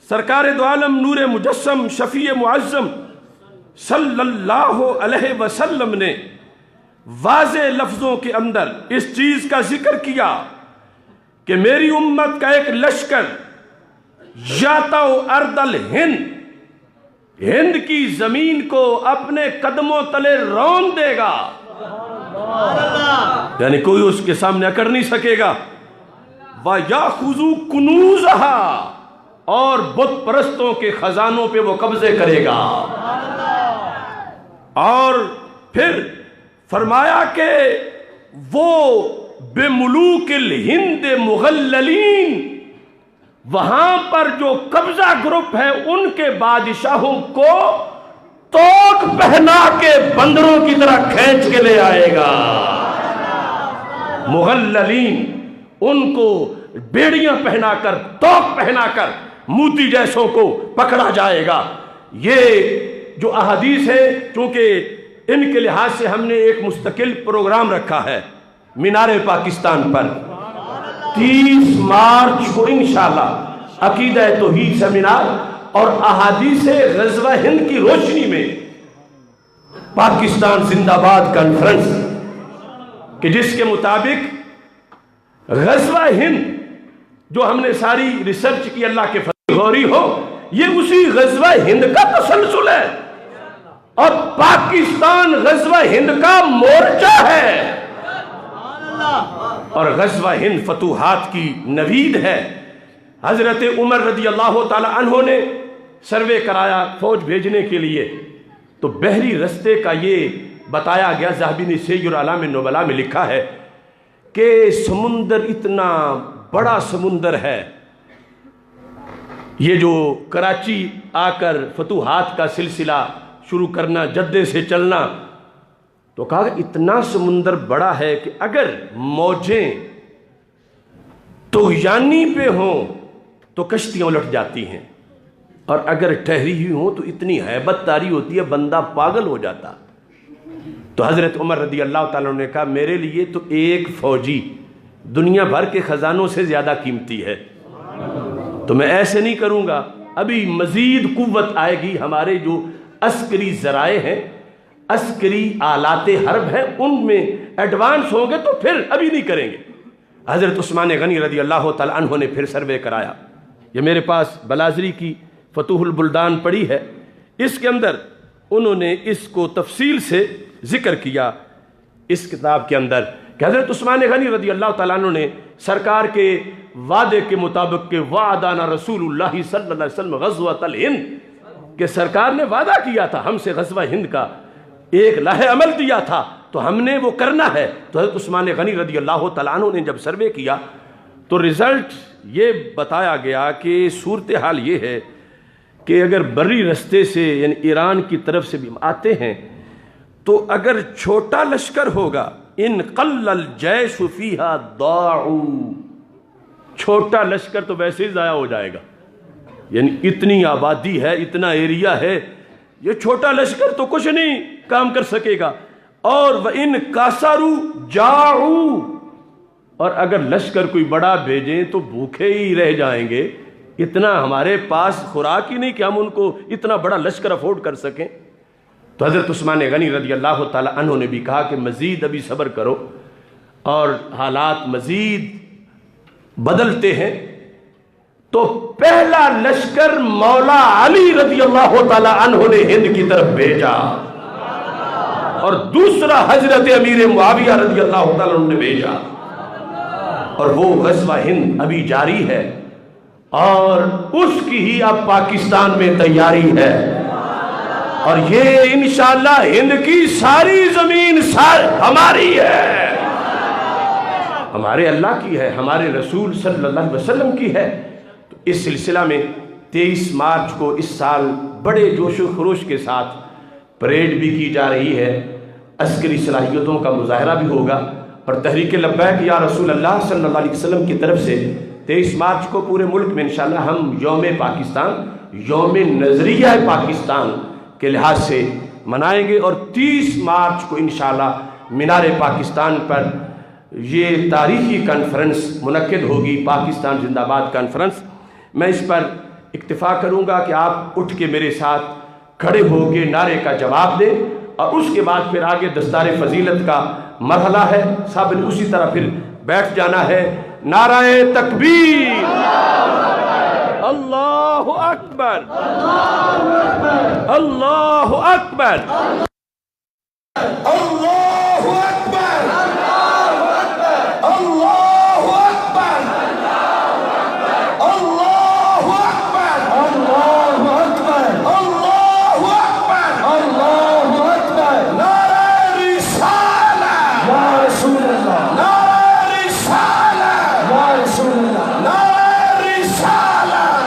سرکار دو عالم نور مجسم شفیع معظم صلی اللہ علیہ وسلم نے واضح لفظوں کے اندر اس چیز کا ذکر کیا کہ میری امت کا ایک لشکر یاتو ارض الہند، ہند کی زمین کو اپنے قدموں تلے رون دے گا، یعنی کوئی اس کے سامنے اکڑ نہیں سکے گا۔ وَيَأْخُذُ كُنُوزَهَا، اور بت پرستوں کے خزانوں پہ وہ قبضے کرے گا۔ اور پھر فرمایا کہ وہ بِمُلُوكِ الْهِنْدِ مُغَلَّلِينَ، وہاں پر جو قبضہ گروپ ہے ان کے بادشاہوں کو توق پہنا کے بندروں کی طرح کھینچ کے لے آئے گا۔ مغللین، ان کو بیڑیاں پہنا کر، توق پہنا کر موتی جیسوں کو پکڑا جائے گا۔ یہ جو احادیث ہے، چونکہ ان کے لحاظ سے ہم نے ایک مستقل پروگرام رکھا ہے مینار پاکستان پر 30 مارچ کو انشاءاللہ عقیدہ توحید سیمینار اور احادیث غزوہ ہند کی روشنی میں پاکستان زندہ باد کانفرنس، کہ جس کے مطابق غزوہ ہند جو ہم نے ساری ریسرچ کی، اللہ کے فضل غوری ہو، یہ اسی غزوہ ہند کا تسلسل ہے اور پاکستان غزوہ ہند کا مورچہ ہے، اور غزوہ ہند فتوحات کی نوید ہے۔ حضرت عمر رضی اللہ تعالی عنہ نے سروے کرایا فوج بھیجنے کے لیے، تو بحری رستے کا یہ بتایا گیا، ذہبی نے سیر اعلام النبلاء میں لکھا ہے کہ سمندر اتنا بڑا سمندر ہے، یہ جو کراچی آ کر فتوحات کا سلسلہ شروع کرنا، جدے سے چلنا، تو کہا کہ اتنا سمندر بڑا ہے کہ اگر موجیں طغیانی پہ ہوں تو کشتیاں الٹ جاتی ہیں، اور اگر ٹھہری ہوئی ہوں تو اتنی ہیبت طاری ہوتی ہے بندہ پاگل ہو جاتا۔ تو حضرت عمر رضی اللہ تعالیٰ نے کہا میرے لیے تو ایک فوجی دنیا بھر کے خزانوں سے زیادہ قیمتی ہے، تو میں ایسے نہیں کروں گا، ابھی مزید قوت آئے گی، ہمارے جو عسکری ذرائع ہیں، عسکری آلات حرب ہیں، ان میں ایڈوانس ہوں گے تو پھر ابھی نہیں کریں گے۔ حضرت عثمان غنی رضی اللہ تعالیٰ عنہ نے پھر سروے کرایا، یہ میرے پاس بلازری کی فتوح البلدان پڑھی ہے، اس کے اندر انہوں نے اس کو تفصیل سے ذکر کیا اس کتاب کے اندر کہ حضرت عثمان غنی رضی اللہ تعالیٰ عنہ نے سرکار کے وعدے کے مطابق کہ وعدانا رسول اللہ صلی اللہ علیہ وسلم غزوۃ الہند، کہ سرکار نے وعدہ کیا تھا ہم سے غزوہ ہند کا، ایک لائحہ عمل دیا تھا تو ہم نے وہ کرنا ہے۔ تو حضرت عثمان غنی رضی اللہ تعالیٰ عنہ نے جب سروے کیا تو رزلٹ یہ بتایا گیا کہ صورتحال یہ ہے کہ اگر بری رستے سے یعنی ایران کی طرف سے بھی آتے ہیں تو اگر چھوٹا لشکر ہوگا، ان قل الجیش فیہا ضاعوا، چھوٹا لشکر تو ویسے ہی ضائع ہو جائے گا، یعنی اتنی آبادی ہے، اتنا ایریا ہے، یہ چھوٹا لشکر تو کچھ نہیں کام کر سکے گا۔ اور وَإِن كَسَرُوا جَاعُوا، اور اگر لشکر کوئی بڑا بھیجیں تو بھوکے ہی رہ جائیں گے، اتنا ہمارے پاس خوراک ہی نہیں کہ ہم ان کو اتنا بڑا لشکر افورڈ کر سکیں۔ تو حضرت عثمان غنی رضی اللہ تعالیٰ عنہ نے بھی کہا کہ مزید ابھی صبر کرو، اور حالات مزید بدلتے ہیں۔ تو پہلا لشکر مولا علی رضی اللہ تعالیٰ عنہ نے ہند کی طرف بھیجا، اور دوسرا حضرت امیر معاویہ رضی اللہ تعالیٰ عنہ نے بھیجا، اور وہ غزوہ ہند ابھی جاری ہے، اور اس کی ہی اب پاکستان میں تیاری ہے، اور یہ انشاءاللہ ہند کی ساری زمین ہماری ہے، ہمارے اللہ کی ہے، ہمارے رسول صلی اللہ علیہ وسلم کی ہے۔ تو اس سلسلہ میں 23 مارچ کو اس سال بڑے جوش و خروش کے ساتھ پریڈ بھی کی جا رہی ہے، عسکری صلاحیتوں کا مظاہرہ بھی ہوگا، اور تحریک لبیک یا رسول اللہ صلی اللہ علیہ وسلم کی طرف سے 23 مارچ کو پورے ملک میں انشاءاللہ ہم یوم پاکستان، یوم نظریہ پاکستان کے لحاظ سے منائیں گے، اور 30 مارچ کو انشاءاللہ مینار پاکستان پر یہ تاریخی کانفرنس منعقد ہوگی، پاکستان زندہ باد کانفرنس۔ میں اس پر اکتفا کروں گا کہ آپ اٹھ کے میرے ساتھ کھڑے ہو کے نعرے کا جواب دیں، اور اس کے بعد پھر آگے دستار فضیلت کا مرحلہ ہے، سب نے اسی طرح پھر بیٹھ جانا ہے۔ نعرہ تکبیر، اللہ اکبر، اللہ اکبر، اللہ اکبر، اللہ اکبر، اللہ اکبر، اللہ اکبر، اللہ اکبر، اللہ اکبر، اللہ اکبر، نعرہ رسالت یا رسول اللہ، نعرہ رسالت یا رسول اللہ، نعرہ رسالت،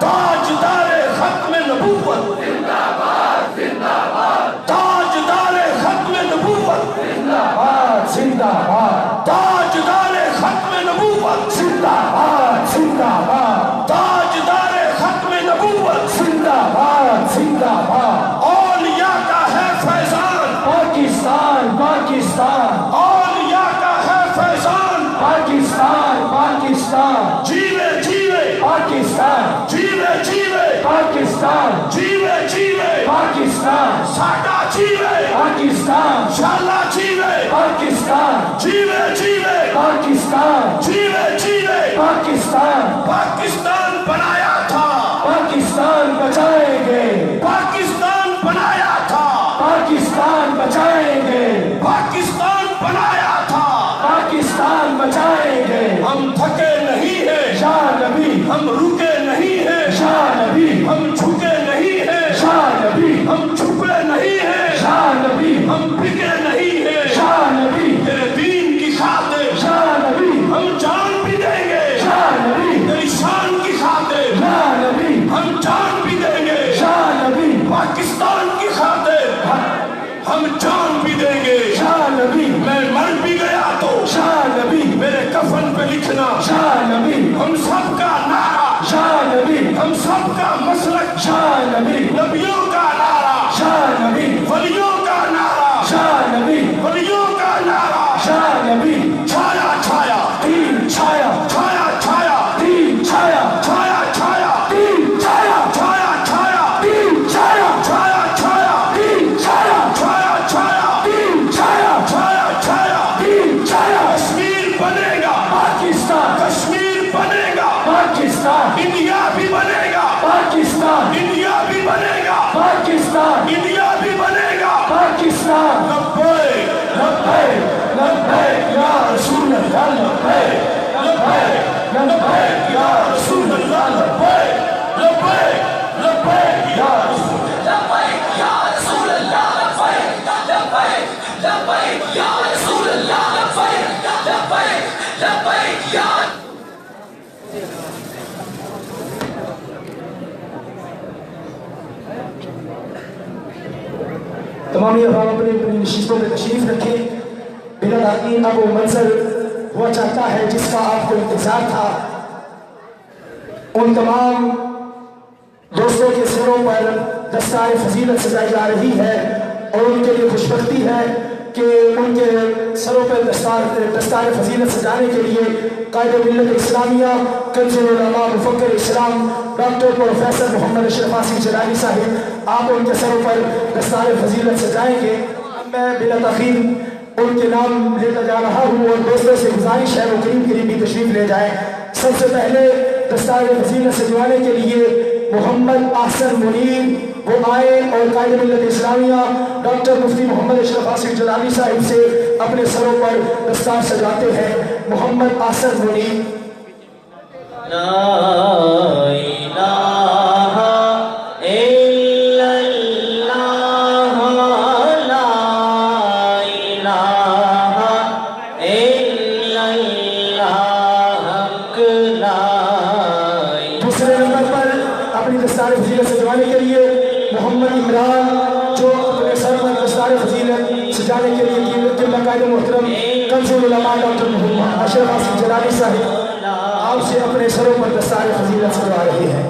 تاجدار ختم نبوت زندہ باد، زندہ باد، تاجدار ختم نبوت زندہ باد، زندہ باد، تاجدار ختم نبوت زندہ باد، زندہ باد، تاجدار ختم نبوت زندہ باد، زندہ باد، اولیاء کا ہے فیضان پاکستان، پاکستان، اولیاء کا ہے فیضان پاکستان، پاکستان، جیوے جیوے پاکستان، جیوے جیوے پاکستان، جیوے جیوے پاکستان، ساڈا جیوے پاکستان، شالا جیوے پاکستان، جیوے جیوے پاکستان، جیوے جیوے پاکستان، پاکستان بنایا تھا پاکستان بچائیں گے، پاکستان بنایا تھا پاکستان بچائیں گے، پاکستان بنایا تھا پاکستان بچائیں گے، ہم تھکے نہیں ہیں شاہ نبی، ہم رکے نہیں ہیں شاہ نبی، ہم جھکے نہیں ہیں شاہ نبی، ہم چھپے نہیں ہیں شاہ نبی، ہم بکے نہیں ہیں شاہ نبی، تیرے دین کی خاطر شاہ نبی، ہم جان بھی دیں گے شاہ نبی، تیری شان کی خاطر شاہ نبی، ہم جان بھی دیں گے شاہ نبی، پاکستان کی خاطر ہم جان بھی دیں گے شاہ نبی، میں مر بھی گیا تو شاہ نبی میرے کفن پہ لکھنا شاہ نبی، ہم سب کا نعرہ شاہ نبی، ہم سب کا مسلک شاہ نبی، نبیوں کا نعرہ شاہ نبی، ولیوں کا نعرہ شاہ نبی، ولیوں کا نعرہ شاہ نبی، چھایا چھایا دین چھایا، چھایا چھایا دین چھایا، چھایا چھایا دین چھایا، چھایا چھایا دین چھایا، چھایا چھایا دین چھایا، چھایا چھایا دین چھایا، چھایا چھایا دین چھایا، کشمیر بنے گا پاکستان، کشمیر بنے گا پاکستان، انڈیا بھی بنے گا پاکستان، انڈیا بھی بنے گا پاکستان، انڈیا بھی بنے گا پاکستان، لبیک لبیک لبیک یا رسول اللہ، لبیک لبیک لبیک یا رسول اللہ، لبیک لبیک لبیک یا رسول اللہ، لبیک یا رسول اللہ، لبیک لبیک لبیک یا رسول اللہ، لبیک لبیک لبیک یا تمام افراد اپنی اپنی نشستوں میں تشریف رکھیں۔ بلا تاخیر اب وہ منظر ہوا چاہتا ہے جس کا آپ کو انتظار تھا۔ ان تمام دوستوں کے سروں پر دستار فضیلت سجائی جا رہی ہے، اور ان کے لیے خوشبختی ہے کہ ان کے سروں پر دستار فضیلت سجانے کے لیے قائد ملت اسلامیہ، کنز العلماء، مفکر اسلام ڈاکٹر پروفیسر محمد اشرف آصف جلالی صاحب آپ ان کے سروں پر دستار فضیلت سجائیں گے۔ میں بلا تاخیر ان کے نام لیتا جا رہا ہوں، اور دوستوں سے گزارش ہے وہ قریب قریب بھی تشریف لے جائیں۔ سب سے پہلے دستار فضیلت سجوانے کے لیے محمد احسن منیر وہ آئے اور قائد ملت اسلامیہ ڈاکٹر مفتی محمد اشرف آصف جلالی صاحب سے اپنے سروں پر دستار سجاتے ہیں۔ محمد احسن منیر۔ لا الہ الا اللہ، لا الہ الا اللہ، حق لا الہ۔ دوسرے نمبر پر اپنی دستار فضیلت سجوانے کے لیے محمد عمران جو اپنے سر پر دستار فضیلت سجانے کے لیے قبلہ قائد محترم کنز العلماء ڈاکٹر محمد اشرف آصف جلالی صاحب آپ سے اپنے سروں پر دستار فضیلت سجوا رہے ہیں۔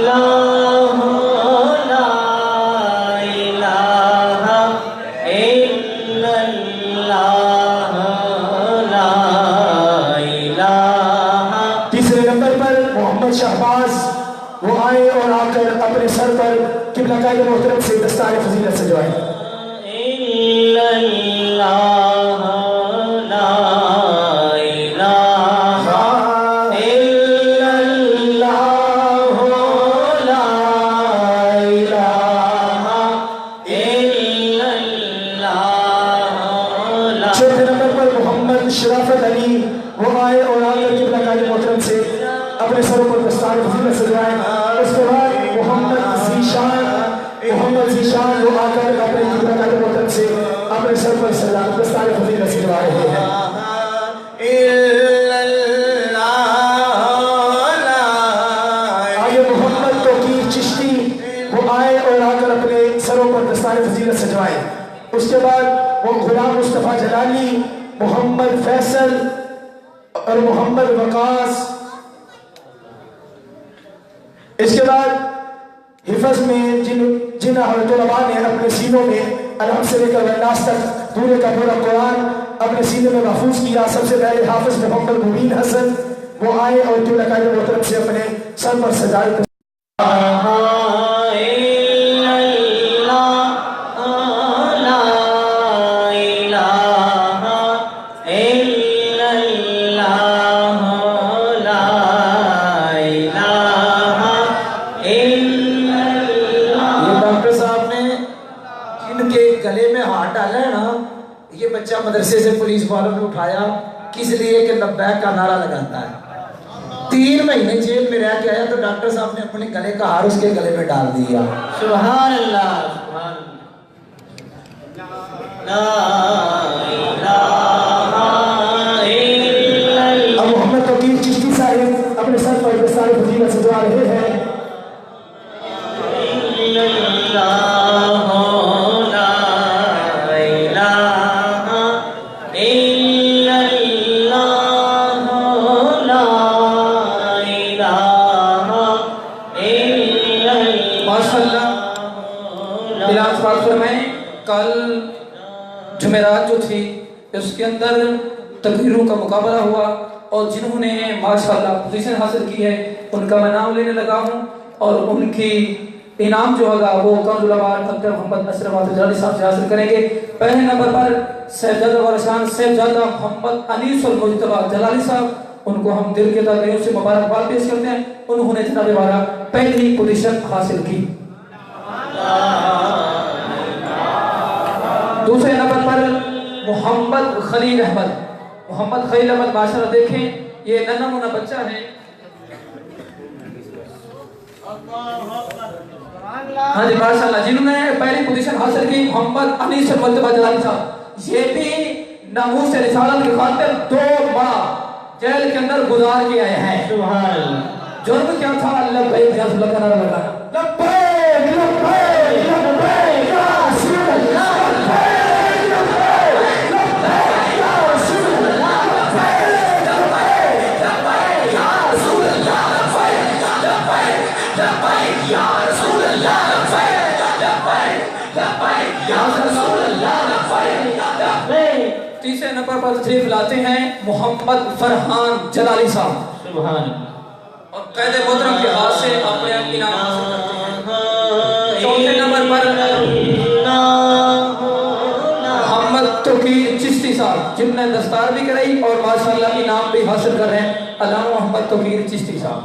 لا الہ الا اللہ، لا الہ۔ تیسرے نمبر پر محمد شہباز وہ آئے اور آ کر اپنے سر پر قبلہ قائد محترم سے دستار فضیلت سجوائیں. چوتھے نمبر پر محمد شرافت علی وہ آئے اور آ کر قبلہ قائد محترم سے اپنے سروں پر دستار فضیلت سجوائیں. اس کے بعد محمد ذیشان وہ آ کر اپنے قبلہ قائد محترم سے اپنے سر پر دستار فضیلت سجوا رہے ہیں. آگے محمد توقیر چشتی وہ آئے اور آ کر اپنے سروں پر دستار فضیلت سجوائیں. اس کے بعد وہ غلام مصطفیٰ جلالی، محمد فیصل اور محمد وقاص. اس کے بعد حفظ میں جن طلباء نے اپنے سینوں میں الحمد سے لے کر والناس تک پورے کا پورا قرآن اپنے سینے میں محفوظ کیا، سب سے پہلے حافظ محمد مبین حسن وہ آئے اور قبلہ قائد محترم سے اپنے سر پر سجائے. مدرسے سے پولیس والوں نے اٹھایا کس لیے کہ لبیک کا نعرہ لگاتا ہے. 3 مہینے جیل میں رہ کے آیا تو ڈاکٹر صاحب نے اپنے گلے کا ہار اس کے گلے میں ڈال دیا. سبحان اللہ. اب محمد توقیر چشتی صاحب اپنے سر پر دستار فضیلت سجوا رہے ہیں. کل جمعرات جو تھی اس کے اندر تقریروں کا مقابلہ ہوا اور جنہوں نے ماشاءاللہ پوزیشن حاصل کی ہے ان کا میں نام لینے لگا ہوں اور ان کی انعام جو ہوگا وہ کنز العمال ڈاکٹر محمد نصر احمد جلالی صاحب سے حاصل کریں گے. پہلے نمبر پر صاحبزادہ وارثان صاحبزادہ محمد انیس المجتبی جلالی صاحب، ان کو ہم دل کے تہوں سے مبارکباد پیش کرتے ہیں. انہوں نے جناب والا پہلی پوزیشن حاصل کی. دوسرے نمبر پر محمد خلیل احمد ماشاءاللہ دیکھیں یہ ننھا منھا بچہ ہے. ہاں جی ماشاءاللہ جنہوں نے پہلی پوزیشن حاصل کی محمد انیس المجتبی جلالی صاحب. یہ بھی ناموس رسالت کی خاطر 2 ماہ جیل کے اندر گزار کے آئے ہیں. سبحان اللہ. جرم کیا تھا؟ لبیک یا رسول اللہ کا نعرہ لگانا. لبیک لبیک لبیک یا رسول اللہ. تیسرے نمبر پر تشریف لاتے ہیں محمد فرحان جلالی صاحب. سبحان اللہ. اور قید محترم کے ہاتھ سے اپنے انعام حاصل کرتے ہیں. چوتھے نمبر پر محمد توقیر چشتی صاحب جنہوں نے دستار بھی کرائی اور ماشاءاللہ انعام بھی حاصل کر رہے ہیں. علامہ محمد توقیر چشتی صاحب.